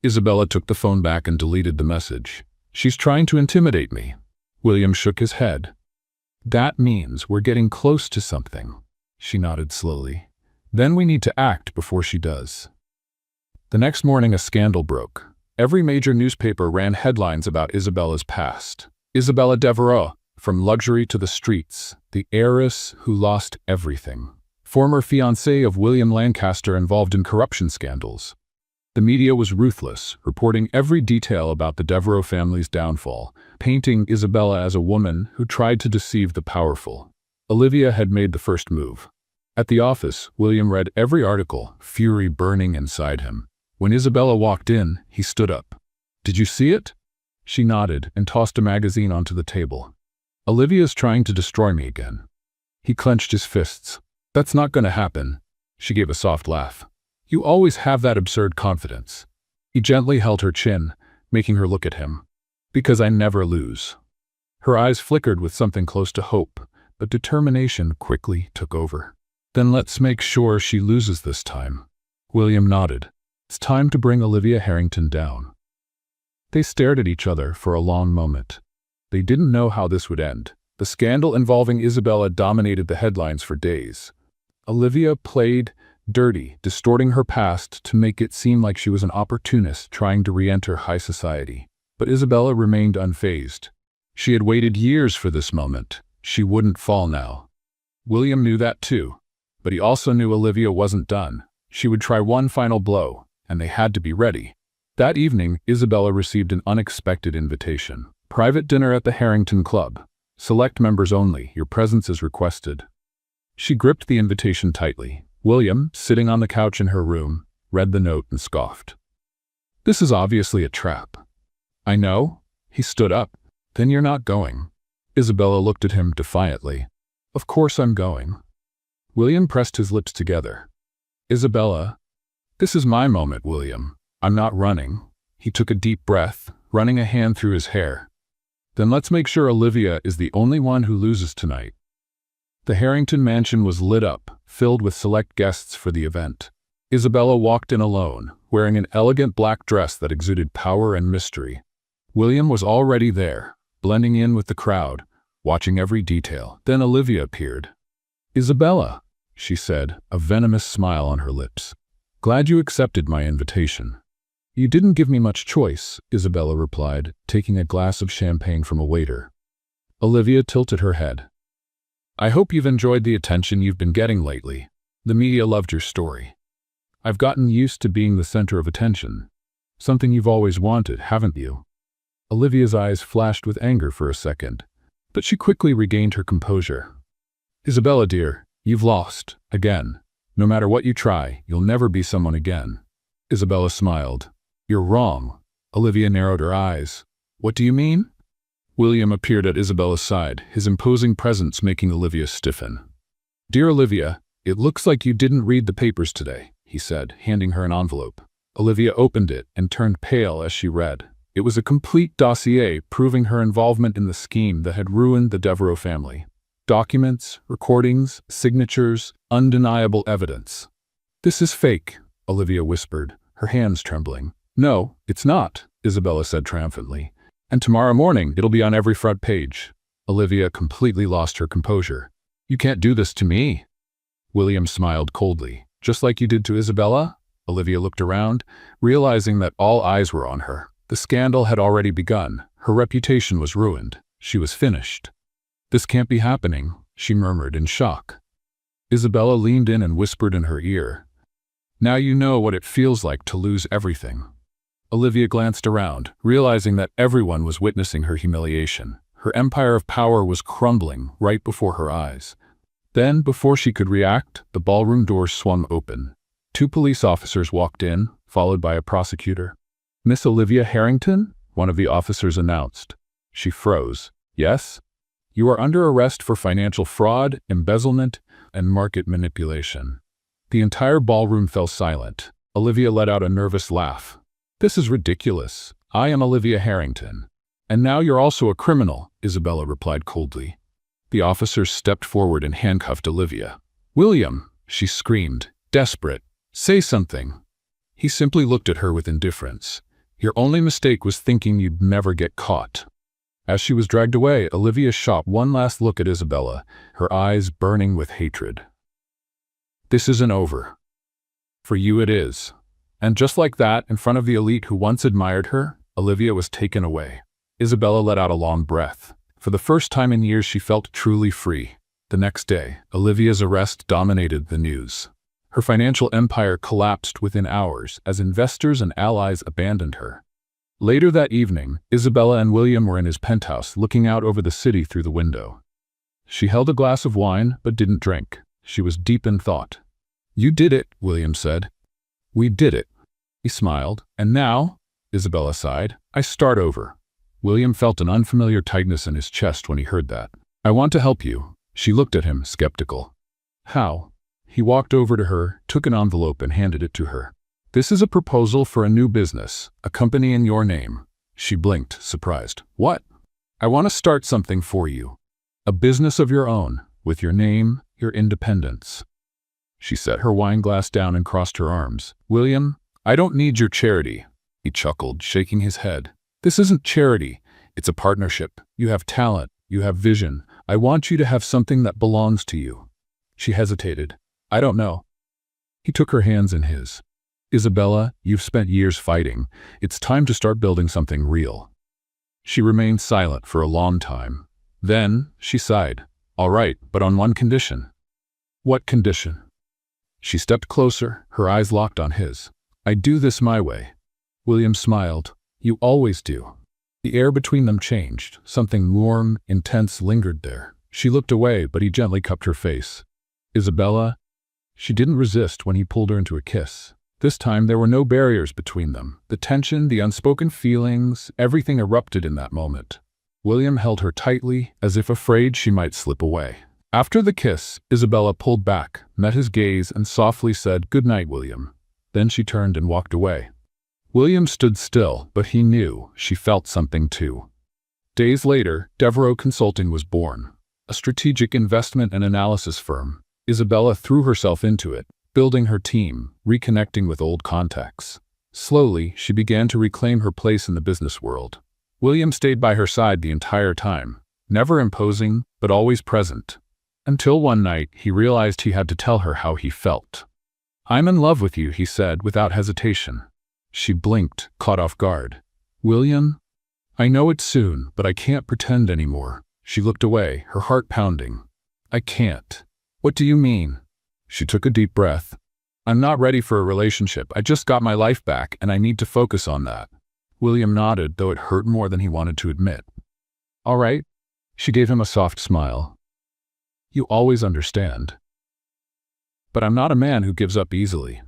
Speaker 1: Isabella took the phone back and deleted the message. "She's trying to intimidate me." William shook his head. "That means we're getting close to something." She nodded slowly. "Then we need to act before she does." The next morning a scandal broke. Every major newspaper ran headlines about Isabella's past. Isabella Devereux, From luxury to the streets, the heiress who lost everything. Former fiancé of William Lancaster involved in corruption scandals. The media was ruthless, reporting every detail about the Devereux family's downfall, painting Isabella as a woman who tried to deceive the powerful. Olivia had made the first move. At the office, William read every article, fury burning inside him. When Isabella walked in, he stood up. "Did you see it?" She nodded and tossed a magazine onto the table. "Olivia's trying to destroy me again." He clenched his fists. "That's not going to happen." She gave a soft laugh. "You always have that absurd confidence." He gently held her chin, making her look at him. "Because I never lose." Her eyes flickered with something close to hope, but determination quickly took over. "Then let's make sure she loses this time." William nodded. "It's time to bring Olivia Harrington down." They stared at each other for a long moment. They didn't know how this would end. The scandal involving Isabella dominated the headlines for days. Olivia played dirty, distorting her past to make it seem like she was an opportunist trying to re-enter high society. But Isabella remained unfazed. She had waited years for this moment. She wouldn't fall now. William knew that too, but he also knew Olivia wasn't done. She would try one final blow, and they had to be ready. That evening, Isabella received an unexpected invitation. Private dinner at the Harrington Club. Select members only. Your presence is requested. She gripped the invitation tightly. William, sitting on the couch in her room, read the note and scoffed. "This is obviously a trap." "I know." He stood up. "Then you're not going." Isabella looked at him defiantly. "Of course I'm going." William pressed his lips together. "Isabella, this is my moment, William. I'm not running." He took a deep breath, running a hand through his hair. "Then let's make sure Olivia is the only one who loses tonight." The Harrington mansion was lit up, filled with select guests for the event. Isabella walked in alone, wearing an elegant black dress that exuded power and mystery. William was already there, blending in with the crowd, watching every detail. Then Olivia appeared. "Isabella," she said, a venomous smile on her lips. "Glad you accepted my invitation." "You didn't give me much choice," Isabella replied, taking a glass of champagne from a waiter. Olivia tilted her head. "I hope you've enjoyed the attention you've been getting lately. The media loved your story." "I've gotten used to being the center of attention. Something you've always wanted, haven't you?" Olivia's eyes flashed with anger for a second, but she quickly regained her composure. "Isabella, dear, you've lost, again. No matter what you try, you'll never be someone again." Isabella smiled. "You're wrong." Olivia narrowed her eyes. "What do you mean?" William appeared at Isabella's side, his imposing presence making Olivia stiffen. "Dear Olivia, it looks like you didn't read the papers today," he said, handing her an envelope. Olivia opened it and turned pale as she read. It was a complete dossier proving her involvement in the scheme that had ruined the Devereux family. Documents, recordings, signatures, undeniable evidence. "This is fake," Olivia whispered, her hands trembling. "No, it's not," Isabella said triumphantly. "And tomorrow morning it'll be on every front page." Olivia completely lost her composure. "You can't do this to me." William smiled coldly. "Just like you did to Isabella?" Olivia looked around, realizing that all eyes were on her. The scandal had already begun. Her reputation was ruined. She was finished. "This can't be happening," she murmured in shock. Isabella leaned in and whispered in her ear. "Now you know what it feels like to lose everything." Olivia glanced around, realizing that everyone was witnessing her humiliation. Her empire of power was crumbling right before her eyes. Then, before she could react, the ballroom doors swung open. 2 police officers walked in, followed by a prosecutor. "Miss Olivia Harrington?" one of the officers announced. She froze. "Yes?" "You are under arrest for financial fraud, embezzlement, and market manipulation." The entire ballroom fell silent. Olivia let out a nervous laugh. "This is ridiculous. I am Olivia Harrington." "And now you're also a criminal," Isabella replied coldly. The officers stepped forward and handcuffed Olivia. "William!" she screamed, desperate. "Say something." He simply looked at her with indifference. "Your only mistake was thinking you'd never get caught." As she was dragged away, Olivia shot one last look at Isabella, her eyes burning with hatred. "This isn't over. For you it is." And just like that, in front of the elite who once admired her, Olivia was taken away. Isabella let out a long breath. For the first time in years, she felt truly free. The next day, Olivia's arrest dominated the news. Her financial empire collapsed within hours as investors and allies abandoned her. Later that evening, Isabella and William were in his penthouse looking out over the city through the window. She held a glass of wine but didn't drink. She was deep in thought. "You did it," William said. "We did it." He smiled. "And now," Isabella sighed, "I start over." William felt an unfamiliar tightness in his chest when he heard that. "I want to help you." She looked at him, skeptical. "How?" He walked over to her, took an envelope and handed it to her. "This is a proposal for a new business, a company in your name." She blinked, surprised. "What?" "I want to start something for you. A business of your own, with your name, your independence." She set her wine glass down and crossed her arms. "William, I don't need your charity." He chuckled, shaking his head. "This isn't charity. It's a partnership. You have talent. You have vision. I want you to have something that belongs to you." She hesitated. "I don't know." He took her hands in his. "Isabella, you've spent years fighting. It's time to start building something real." She remained silent for a long time. Then she sighed. "All right, but on one condition." "What condition?" She stepped closer, her eyes locked on his. "I do this my way." William smiled. "You always do." The air between them changed. Something warm, intense lingered there. She looked away, but he gently cupped her face. "Isabella?" She didn't resist when he pulled her into a kiss. This time there were no barriers between them. The tension, the unspoken feelings, everything erupted in that moment. William held her tightly, as if afraid she might slip away. After the kiss, Isabella pulled back, met his gaze, and softly said, "Good night, William." Then she turned and walked away. William stood still, but he knew she felt something too. Days later, Devereaux Consulting was born. A strategic investment and analysis firm. Isabella threw herself into it, building her team, reconnecting with old contacts. Slowly, she began to reclaim her place in the business world. William stayed by her side the entire time, never imposing, but always present. Until one night, he realized he had to tell her how he felt. "I'm in love with you," he said without hesitation. She blinked, caught off guard. "William? I know it's soon, but I can't pretend anymore." She looked away, her heart pounding. "I can't." "What do you mean?" She took a deep breath. "I'm not ready for a relationship. I just got my life back, and I need to focus on that." William nodded, though it hurt more than he wanted to admit. "All right." She gave him a soft smile. "You always understand." "But I'm not a man who gives up easily."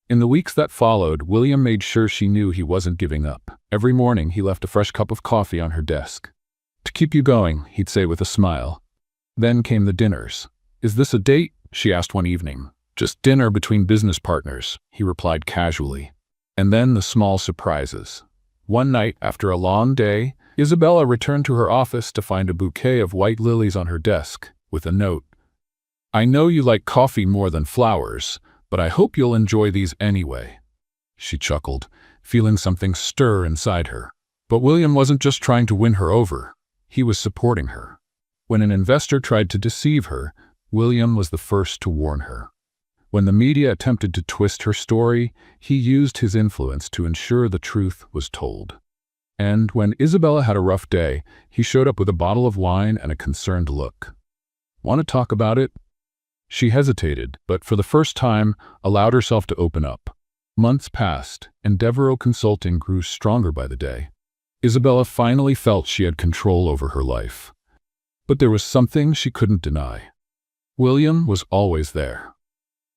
Speaker 1: In the weeks that followed, William made sure she knew he wasn't giving up. Every morning, he left a fresh cup of coffee on her desk. "To keep you going," he'd say with a smile. Then came the dinners. "Is this a date?" she asked one evening. "Just dinner between business partners," he replied casually. And then the small surprises. One night, after a long day, Isabella returned to her office to find a bouquet of white lilies on her desk, with a note. "I know you like coffee more than flowers, but I hope you'll enjoy these anyway." She chuckled, feeling something stir inside her. But William wasn't just trying to win her over. He was supporting her. When an investor tried to deceive her, William was the first to warn her. When the media attempted to twist her story, he used his influence to ensure the truth was told. And when Isabella had a rough day, he showed up with a bottle of wine and a concerned look. "Want to talk about it?" She hesitated, but for the first time, allowed herself to open up. Months passed, and Devereaux Consulting grew stronger by the day. Isabella finally felt she had control over her life. But there was something she couldn't deny. William was always there.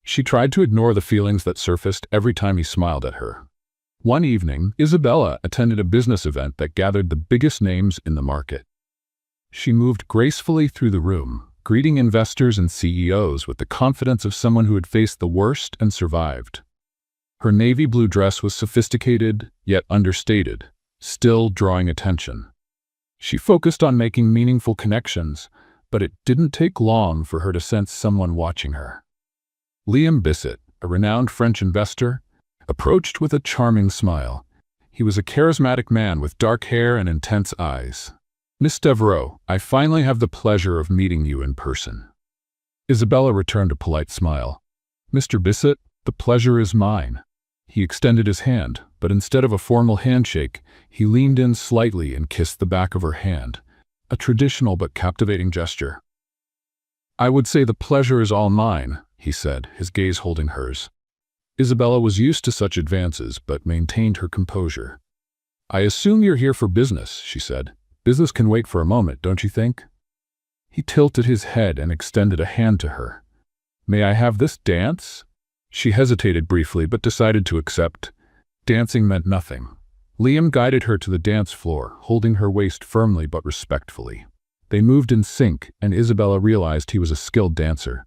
Speaker 1: She tried to ignore the feelings that surfaced every time he smiled at her. One evening, Isabella attended a business event that gathered the biggest names in the market. She moved gracefully through the room, greeting investors and CEOs with the confidence of someone who had faced the worst and survived. Her navy blue dress was sophisticated, yet understated, still drawing attention. She focused on making meaningful connections, but it didn't take long for her to sense someone watching her. Liam Bissett, a renowned French investor, approached with a charming smile. He was a charismatic man with dark hair and intense eyes. "Miss Devereaux, I finally have the pleasure of meeting you in person." Isabella returned a polite smile. "Mr. Bissett, the pleasure is mine." He extended his hand, but instead of a formal handshake, he leaned in slightly and kissed the back of her hand. a traditional but captivating gesture. "I would say the pleasure is all mine," he said, his gaze holding hers. Isabella was used to such advances, but maintained her composure. "I assume you're here for business," she said. "Business can wait for a moment, don't you think?" He tilted his head and extended a hand to her. "May I have this dance?" She hesitated briefly, but decided to accept. Dancing meant nothing. Liam guided her to the dance floor, holding her waist firmly but respectfully. They moved in sync, and Isabella realized he was a skilled dancer.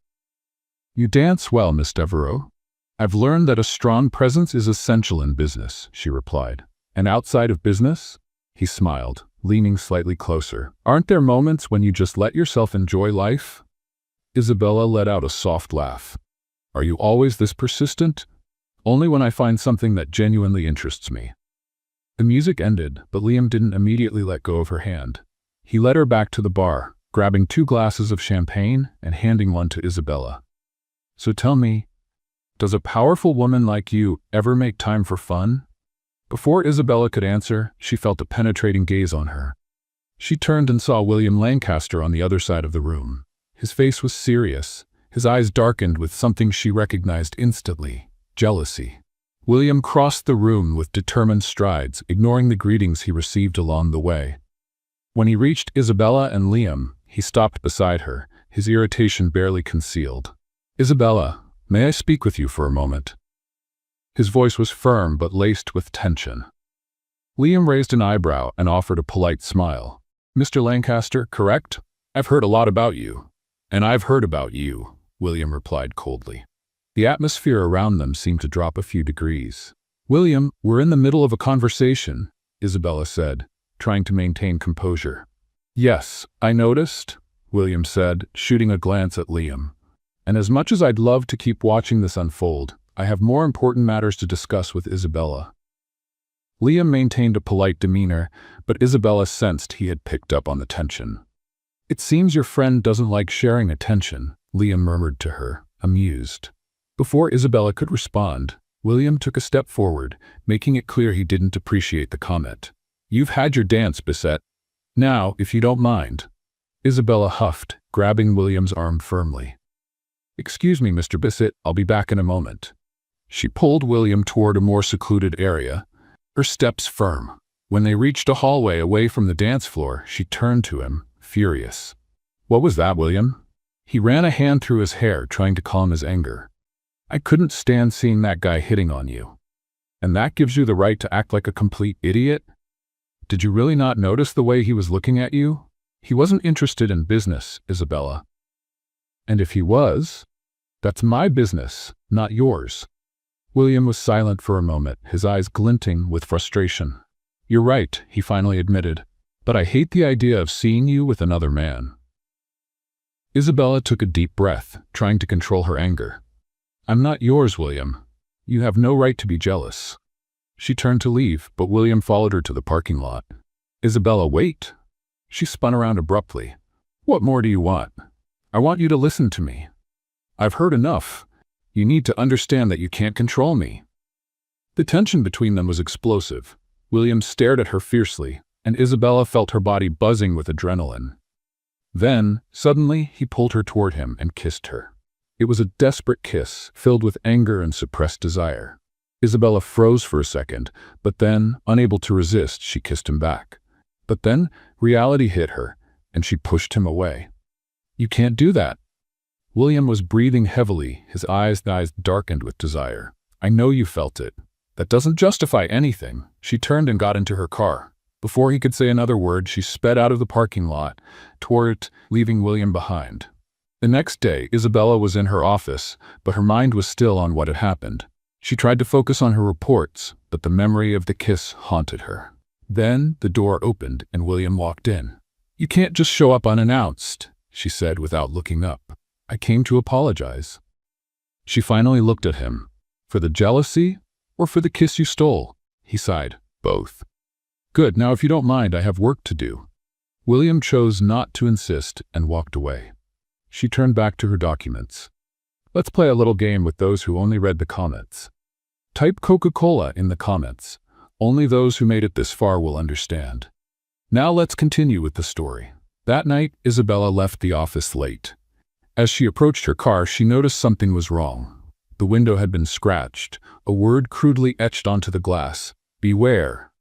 Speaker 1: "You dance well, Miss Devereaux. I've learned that a strong presence is essential in business," she replied. "And outside of business?" He smiled, leaning slightly closer. "Aren't there moments when you just let yourself enjoy life?" Isabella let out a soft laugh. "Are you always this persistent?" "Only when I find something that genuinely interests me." The music ended, but Liam didn't immediately let go of her hand. He led her back to the bar, grabbing 2 glasses of champagne and handing one to Isabella. "So tell me, does a powerful woman like you ever make time for fun?" Before Isabella could answer, she felt a penetrating gaze on her. She turned and saw William Lancaster on the other side of the room. His face was serious, his eyes darkened with something she recognized instantly: jealousy. William crossed the room with determined strides, ignoring the greetings he received along the way. When he reached Isabella and Liam, he stopped beside her, his irritation barely concealed. "Isabella, may I speak with you for a moment?" His voice was firm but laced with tension. Liam raised an eyebrow and offered a polite smile. "Mr. Lancaster, correct? I've heard a lot about you." "And I've heard about you," William replied coldly. The atmosphere around them seemed to drop a few degrees. "William, we're in the middle of a conversation," Isabella said, trying to maintain composure. "Yes, I noticed," William said, shooting a glance at Liam. "And as much as I'd love to keep watching this unfold, I have more important matters to discuss with Isabella." Liam maintained a polite demeanor, but Isabella sensed he had picked up on the tension. "It seems your friend doesn't like sharing attention," Liam murmured to her, amused. Before Isabella could respond, William took a step forward, making it clear he didn't appreciate the comment. "You've had your dance, Bissett. Now, if you don't mind." Isabella huffed, grabbing William's arm firmly. "Excuse me, Mr. Bissett, I'll be back in a moment." She pulled William toward a more secluded area, her steps firm. When they reached a hallway away from the dance floor, she turned to him, furious. "What was that, William?" He ran a hand through his hair, trying to calm his anger. "I couldn't stand seeing that guy hitting on you. And that gives you the right to act like a complete idiot? Did you really not notice the way he was looking at you? He wasn't interested in business, Isabella. And if he was, that's my business, not yours." William was silent for a moment, his eyes glinting with frustration. "You're right," he finally admitted, "but I hate the idea of seeing you with another man." Isabella took a deep breath, trying to control her anger. "I'm not yours, William. You have no right to be jealous." She turned to leave, but William followed her to the parking lot. "Isabella, wait." She spun around abruptly. "What more do you want?" "I want you to listen to me. I've heard enough. You need to understand that you can't control me." The tension between them was explosive. William stared at her fiercely, and Isabella felt her body buzzing with adrenaline. Then, suddenly, he pulled her toward him and kissed her. It was a desperate kiss, filled with anger and suppressed desire. Isabella froze for a second, but then, unable to resist, she kissed him back. But then, reality hit her, and she pushed him away. "You can't do that." William was breathing heavily, his eyes darkened with desire. "I know you felt it. That doesn't justify anything." She turned and got into her car. Before he could say another word, she sped out of the parking lot, toward it, leaving William behind. The next day, Isabella was in her office, but her mind was still on what had happened. She tried to focus on her reports, but the memory of the kiss haunted her. Then the door opened and William walked in. "You can't just show up unannounced," she said without looking up. "I came to apologize." She finally looked at him. "For the jealousy or for the kiss you stole?" He sighed. "Both." "Good, now if you don't mind, I have work to do." William chose not to insist and walked away. She turned back to her documents. "Let's play a little game with those who only read the comments. Type Coca-Cola in the comments. Only those who made it this far will understand." Now let's continue with the story. That night, Isabella left the office late. As she approached her car, she noticed something was wrong. The window had been scratched, a word crudely etched onto the glass: "Beware."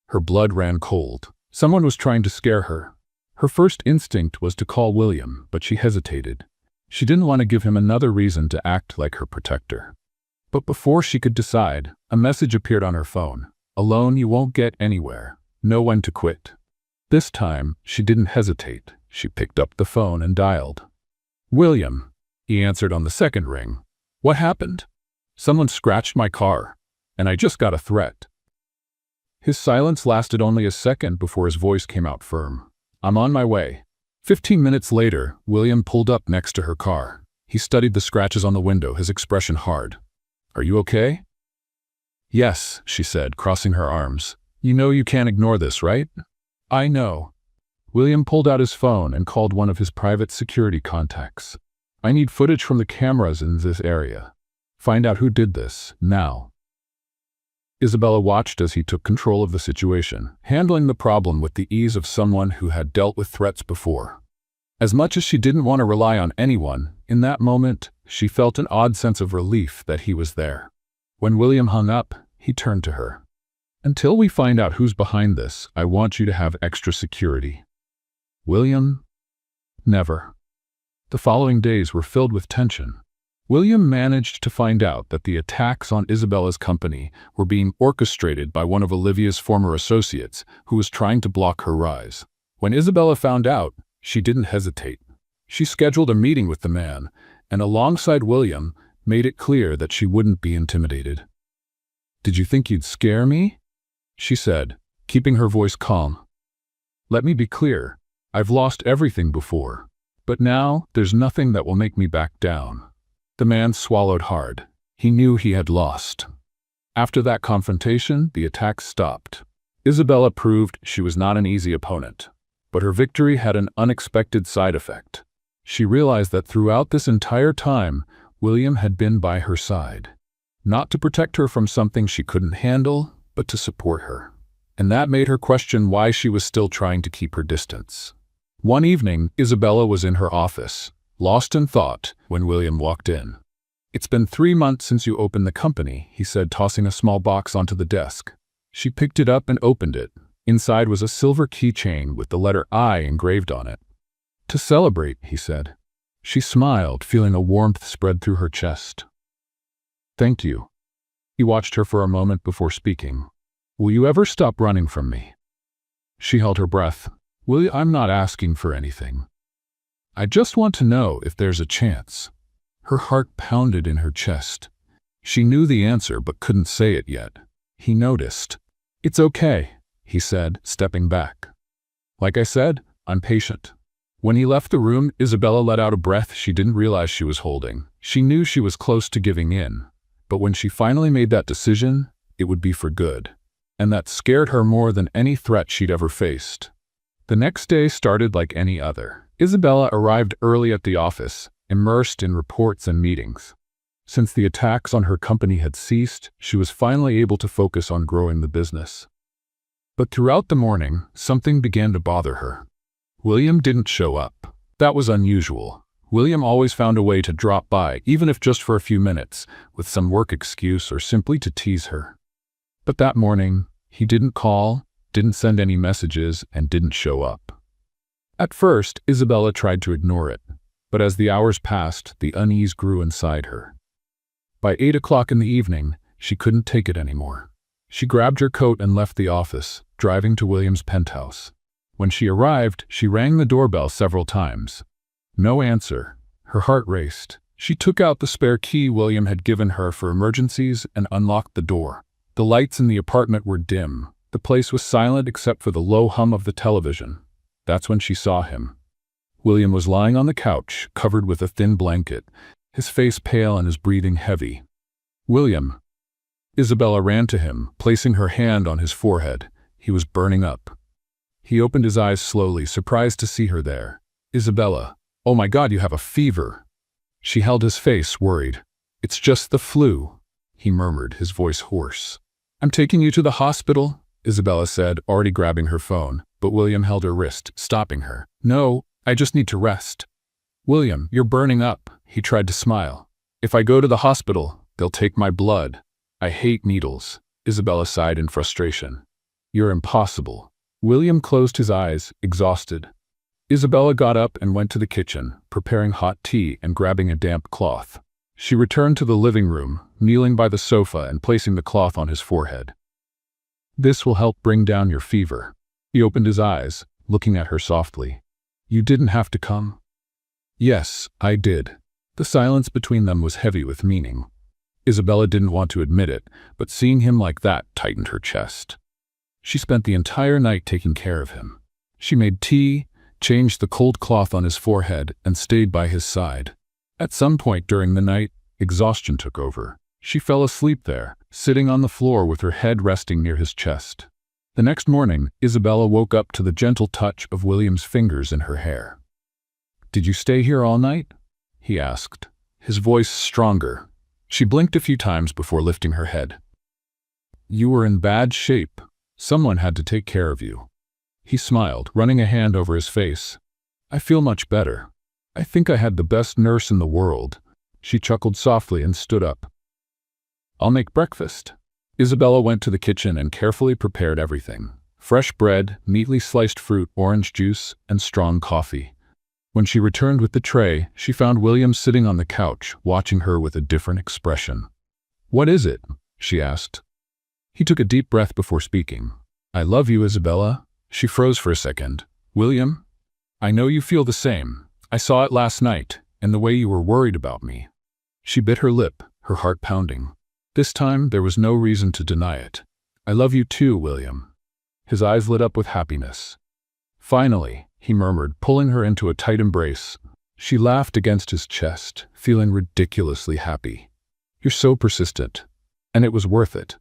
Speaker 1: Her blood ran cold. Someone was trying to scare her. Her first instinct was to call William, but she hesitated. She didn't want to give him another reason to act like her protector. But before she could decide, a message appeared on her phone. "Alone you won't get anywhere. Know when to quit." This time, she didn't hesitate. She picked up the phone and dialed. "William," he answered on the second ring. "What happened?" "Someone scratched my car, and I just got a threat." His silence lasted only a second before his voice came out firm. "I'm on my way." 15 minutes later, William pulled up next to her car. He studied the scratches on the window, his expression hard. "Are you okay?" "Yes," she said, crossing her arms. "You know you can't ignore this, right?" "I know." William pulled out his phone and called one of his private security contacts. "I need footage from the cameras in this area. Find out who did this, now." Isabella watched as he took control of the situation, handling the problem with the ease of someone who had dealt with threats before. As much as she didn't want to rely on anyone, in that moment, she felt an odd sense of relief that he was there. When William hung up, he turned to her. "Until we find out who's behind this, I want you to have extra security." "William?" "Never." The following days were filled with tension. William managed to find out that the attacks on Isabella's company were being orchestrated by one of Olivia's former associates who was trying to block her rise. When Isabella found out, she didn't hesitate. She scheduled a meeting with the man, and alongside William, made it clear that she wouldn't be intimidated. "Did you think you'd scare me?" she said, keeping her voice calm. "Let me be clear, I've lost everything before, but now there's nothing that will make me back down." The man swallowed hard. He knew he had lost. After that confrontation, the attacks stopped. Isabella proved she was not an easy opponent, but her victory had an unexpected side effect. She realized that throughout this entire time, William had been by her side. Not to protect her from something she couldn't handle, but to support her. And that made her question why she was still trying to keep her distance. One evening, Isabella was in her office, lost in thought, when William walked in. "It's been 3 months since you opened the company," he said, tossing a small box onto the desk. She picked it up and opened it. Inside was a silver keychain with the letter I engraved on it. "To celebrate," he said. She smiled, feeling a warmth spread through her chest. "Thank you." He watched her for a moment before speaking. "Will you ever stop running from me?" She held her breath. "William, I'm not asking for anything. I just want to know if there's a chance." Her heart pounded in her chest. She knew the answer but couldn't say it yet. He noticed. "It's okay," he said, stepping back. "Like I said, I'm patient." When he left the room, Isabella let out a breath she didn't realize she was holding. She knew she was close to giving in, but when she finally made that decision, it would be for good. And that scared her more than any threat she'd ever faced. The next day started like any other. Isabella arrived early at the office, immersed in reports and meetings. Since the attacks on her company had ceased, she was finally able to focus on growing the business. But throughout the morning, something began to bother her. William didn't show up. That was unusual. William always found a way to drop by, even if just for a few minutes, with some work excuse or simply to tease her. But that morning, he didn't call, didn't send any messages, and didn't show up. At first, Isabella tried to ignore it, but as the hours passed, the unease grew inside her. By 8 o'clock in the evening, she couldn't take it anymore. She grabbed her coat and left the office, driving to William's penthouse. When she arrived, she rang the doorbell several times. No answer. Her heart raced. She took out the spare key William had given her for emergencies and unlocked the door. The lights in the apartment were dim. The place was silent except for the low hum of the television. That's when she saw him. William was lying on the couch, covered with a thin blanket, his face pale and his breathing heavy. "William." Isabella ran to him, placing her hand on his forehead. He was burning up. He opened his eyes slowly, surprised to see her there. "Isabella, oh my God, you have a fever." She held his face, worried. "It's just the flu," he murmured, his voice hoarse. "I'm taking you to the hospital," Isabella said, already grabbing her phone. but William held her wrist, stopping her. "No, I just need to rest." "William, you're burning up." He tried to smile. "If I go to the hospital, they'll take my blood. I hate needles." Isabella sighed in frustration. "You're impossible." William closed his eyes, exhausted. Isabella got up and went to the kitchen, preparing hot tea and grabbing a damp cloth. She returned to the living room, kneeling by the sofa and placing the cloth on his forehead. "This will help bring down your fever." He opened his eyes, looking at her softly. "You didn't have to come." "Yes, I did." The silence between them was heavy with meaning. Isabella didn't want to admit it, but seeing him like that tightened her chest. She spent the entire night taking care of him. She made tea, changed the cold cloth on his forehead, and stayed by his side. At some point during the night, exhaustion took over. She fell asleep there, sitting on the floor with her head resting near his chest. The next morning, Isabella woke up to the gentle touch of William's fingers in her hair. "Did you stay here all night?" he asked, his voice stronger. She blinked a few times before lifting her head. "You were in bad shape. Someone had to take care of you." He smiled, running a hand over his face. "I feel much better. I think I had the best nurse in the world." She chuckled softly and stood up. "I'll make breakfast." Isabella went to the kitchen and carefully prepared everything. Fresh bread, neatly sliced fruit, orange juice, and strong coffee. When she returned with the tray, she found William sitting on the couch, watching her with a different expression. "What is it?" she asked. He took a deep breath before speaking. "I love you, Isabella." She froze for a second. "William, I know you feel the same. I saw it last night, and the way you were worried about me." She bit her lip, her heart pounding. This time, there was no reason to deny it. "I love you too, William." His eyes lit up with happiness. "Finally," he murmured, pulling her into a tight embrace. She laughed against his chest, feeling ridiculously happy. "You're so persistent." And it was worth it.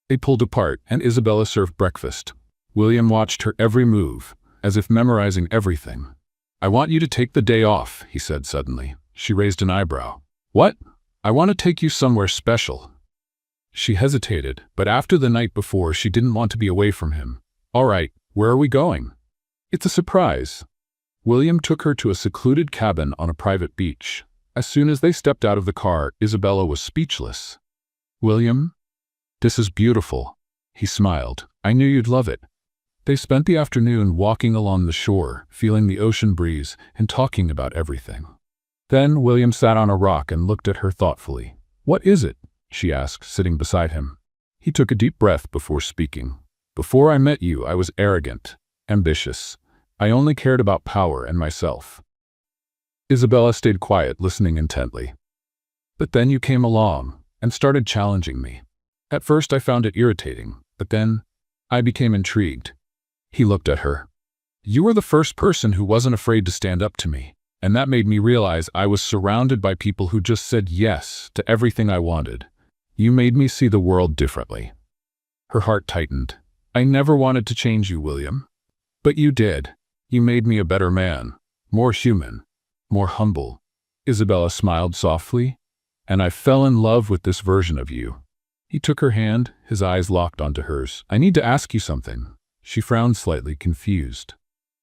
Speaker 1: They pulled apart, and Isabella served breakfast. William watched her every move, as if memorizing everything. "I want you to take the day off," he said suddenly. She raised an eyebrow. "What?" "I want to take you somewhere special." She hesitated, but after the night before, she didn't want to be away from him. "All right, where are we going?" "It's a surprise." William took her to a secluded cabin on a private beach. As soon as they stepped out of the car, Isabella was speechless. "William, this is beautiful." He smiled. "I knew you'd love it." They spent the afternoon walking along the shore, feeling the ocean breeze and talking about everything. Then William sat on a rock and looked at her thoughtfully. "What is it?" she asked, sitting beside him. He took a deep breath before speaking. "Before I met you, I was arrogant, ambitious. I only cared about power and myself." Isabella stayed quiet, listening intently. "But then you came along and started challenging me. At first I found it irritating, but then I became intrigued." He looked at her. "You were the first person who wasn't afraid to stand up to me, and that made me realize I was surrounded by people who just said yes to everything I wanted. You made me see the world differently." Her heart tightened. "I never wanted to change you, William. But you did. You made me a better man, more human, more humble." Isabella smiled softly. "And I fell in love with this version of you." He took her hand, his eyes locked onto hers. "I need to ask you something." She frowned slightly, confused.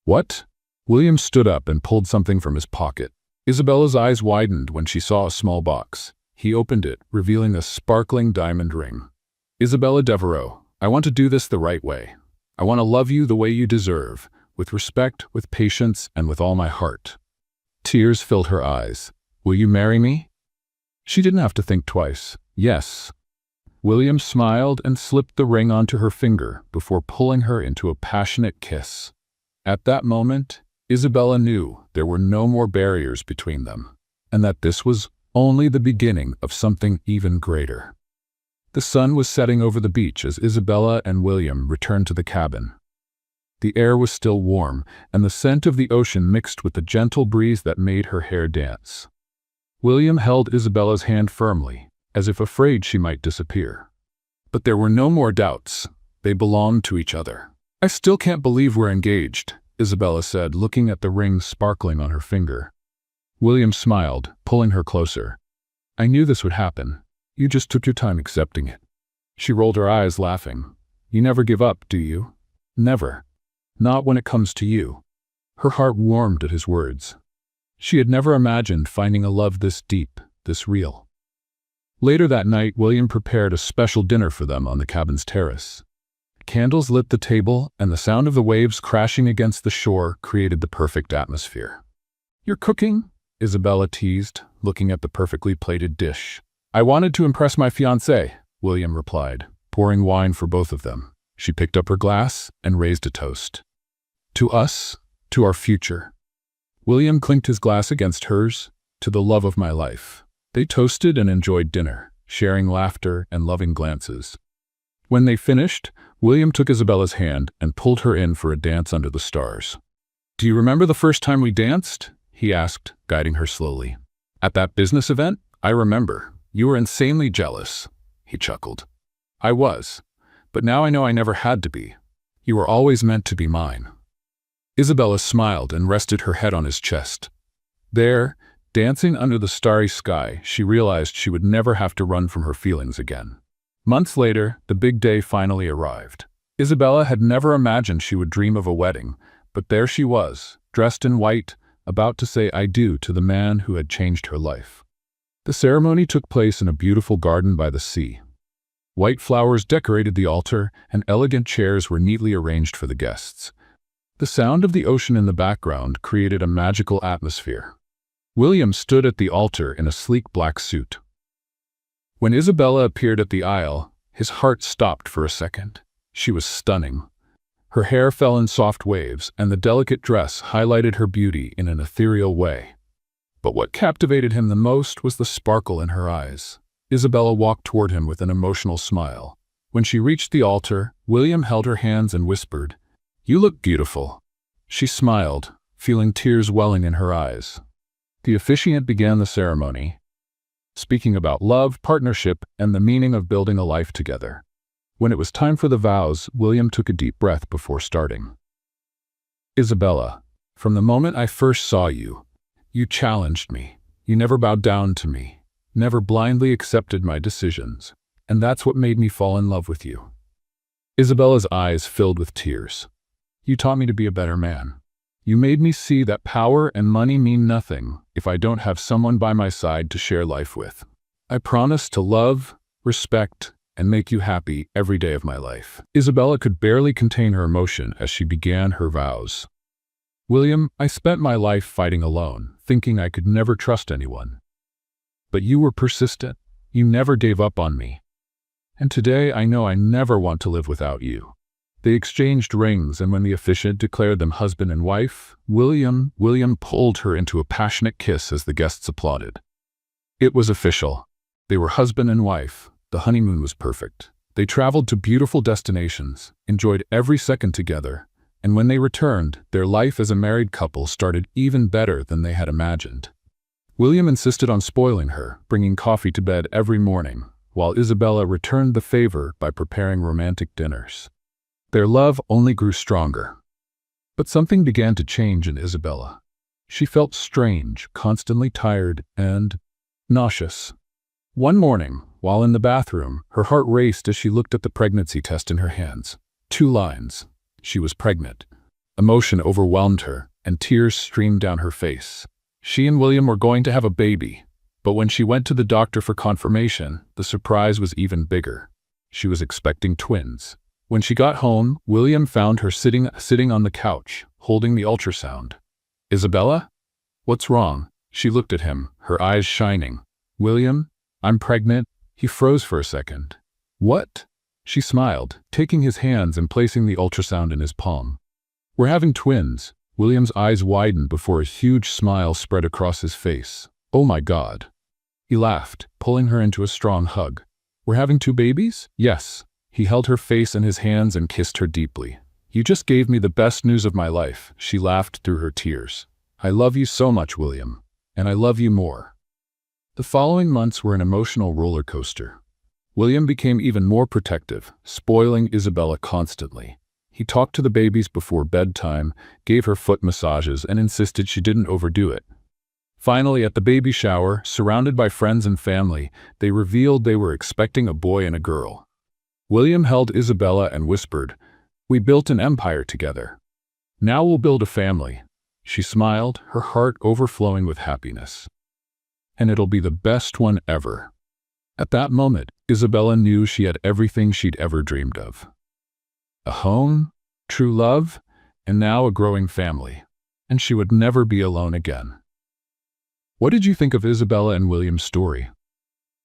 Speaker 1: "What?" William stood up and pulled something from his pocket. Isabella's eyes widened when she saw a small box. He opened it, revealing a sparkling diamond ring. "Isabella Devereaux, I want to do this the right way. I want to love you the way you deserve, with respect, with patience, and with all my heart." Tears filled her eyes. "Will you marry me?" She didn't have to think twice. "Yes." William smiled and slipped the ring onto her finger before pulling her into a passionate kiss. At that moment, Isabella knew there were no more barriers between them, and that this was only the beginning of something even greater. The sun was setting over the beach as Isabella and William returned to the cabin. The air was still warm, and the scent of the ocean mixed with the gentle breeze that made her hair dance. William held Isabella's hand firmly, as if afraid she might disappear. But there were no more doubts. They belonged to each other. "I still can't believe we're engaged," Isabella said, looking at the ring sparkling on her finger. William smiled, pulling her closer. "I knew this would happen. You just took your time accepting it." She rolled her eyes, laughing. "You never give up, do you?" "Never." Not when it comes to you." Her heart warmed at his words. She had never imagined finding a love this deep, this real. Later that night, William prepared a special dinner for them on the cabin's terrace. Candles lit the table, and the sound of the waves crashing against the shore created the perfect atmosphere. "You're cooking?" Isabella teased, looking at the perfectly plated dish. "I wanted to impress my fiancé," William replied, pouring wine for both of them. She picked up her glass and raised a toast. "To us, to our future." William clinked his glass against hers, "To the love of my life." They toasted and enjoyed dinner, sharing laughter and loving glances. When they finished, William took Isabella's hand and pulled her in for a dance under the stars. "Do you remember the first time we danced?" he asked, guiding her slowly. "At that business event? I remember. You were insanely jealous." He chuckled. "I was. But now I know I never had to be. You were always meant to be mine." Isabella smiled and rested her head on his chest. There, dancing under the starry sky, she realized she would never have to run from her feelings again. Months later, the big day finally arrived. Isabella had never imagined she would dream of a wedding, but there she was, dressed in white, about to say "I do" to the man who had changed her life. The ceremony took place in a beautiful garden by the sea. White flowers decorated the altar, and elegant chairs were neatly arranged for the guests. The sound of the ocean in the background created a magical atmosphere. William stood at the altar in a sleek black suit. When Isabella appeared at the aisle, his heart stopped for a second. She was stunning. Her hair fell in soft waves, and the delicate dress highlighted her beauty in an ethereal way. But what captivated him the most was the sparkle in her eyes. Isabella walked toward him with an emotional smile. When she reached the altar, William held her hands and whispered, "You look beautiful." She smiled, feeling tears welling in her eyes. The officiant began the ceremony, speaking about love, partnership, and the meaning of building a life together. When it was time for the vows, William took a deep breath before starting. "Isabella, from the moment I first saw you, you challenged me. You never bowed down to me, never blindly accepted my decisions, and that's what made me fall in love with you." Isabella's eyes filled with tears. "You taught me to be a better man. You made me see that power and money mean nothing if I don't have someone by my side to share life with. I promise to love, respect, and make you happy every day of my life." Isabella could barely contain her emotion as she began her vows. "William, I spent my life fighting alone, thinking I could never trust anyone. But you were persistent. You never gave up on me. And today I know I never want to live without you." They exchanged rings, and when the officiant declared them husband and wife, William pulled her into a passionate kiss as the guests applauded. It was official. They were husband and wife. The honeymoon was perfect. They traveled to beautiful destinations, enjoyed every second together, and when they returned, their life as a married couple started even better than they had imagined. William insisted on spoiling her, bringing coffee to bed every morning, while Isabella returned the favor by preparing romantic dinners. Their love only grew stronger. But something began to change in Isabella. She felt strange, constantly tired, and nauseous. One morning, while in the bathroom, her heart raced as she looked at the pregnancy test in her hands. 2 lines. She was pregnant. Emotion overwhelmed her, and tears streamed down her face. She and William were going to have a baby, but when she went to the doctor for confirmation, the surprise was even bigger. She was expecting twins. When she got home, William found her sitting on the couch, holding the ultrasound. "Isabella? What's wrong?" She looked at him, her eyes shining. "William, I'm pregnant." He froze for a second. "What?" She smiled, taking his hands and placing the ultrasound in his palm. "We're having twins." William's eyes widened before a huge smile spread across his face. "Oh my God." He laughed, pulling her into a strong hug. "We're having 2 babies?" "Yes." He held her face in his hands and kissed her deeply. "You just gave me the best news of my life." She laughed through her tears. "I love you so much, William. And I love you more." The following months were an emotional roller coaster. William became even more protective, spoiling Isabella constantly. He talked to the babies before bedtime, gave her foot massages, and insisted she didn't overdo it. Finally, at the baby shower, surrounded by friends and family, they revealed they were expecting a boy and a girl. William held Isabella and whispered, "We built an empire together." Now we'll build a family." She smiled, her heart overflowing with happiness. "And it'll be the best one ever." At that moment, Isabella knew she had everything she'd ever dreamed of. A home, true love, and now a growing family. And she would never be alone again. What did you think of Isabella and William's story?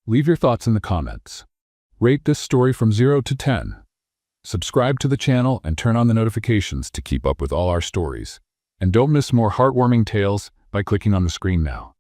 Speaker 1: Leave your thoughts in the comments. Rate this story from 0 to 10. Subscribe to the channel and turn on the notifications to keep up with all our stories. And don't miss more heartwarming tales by clicking on the screen now.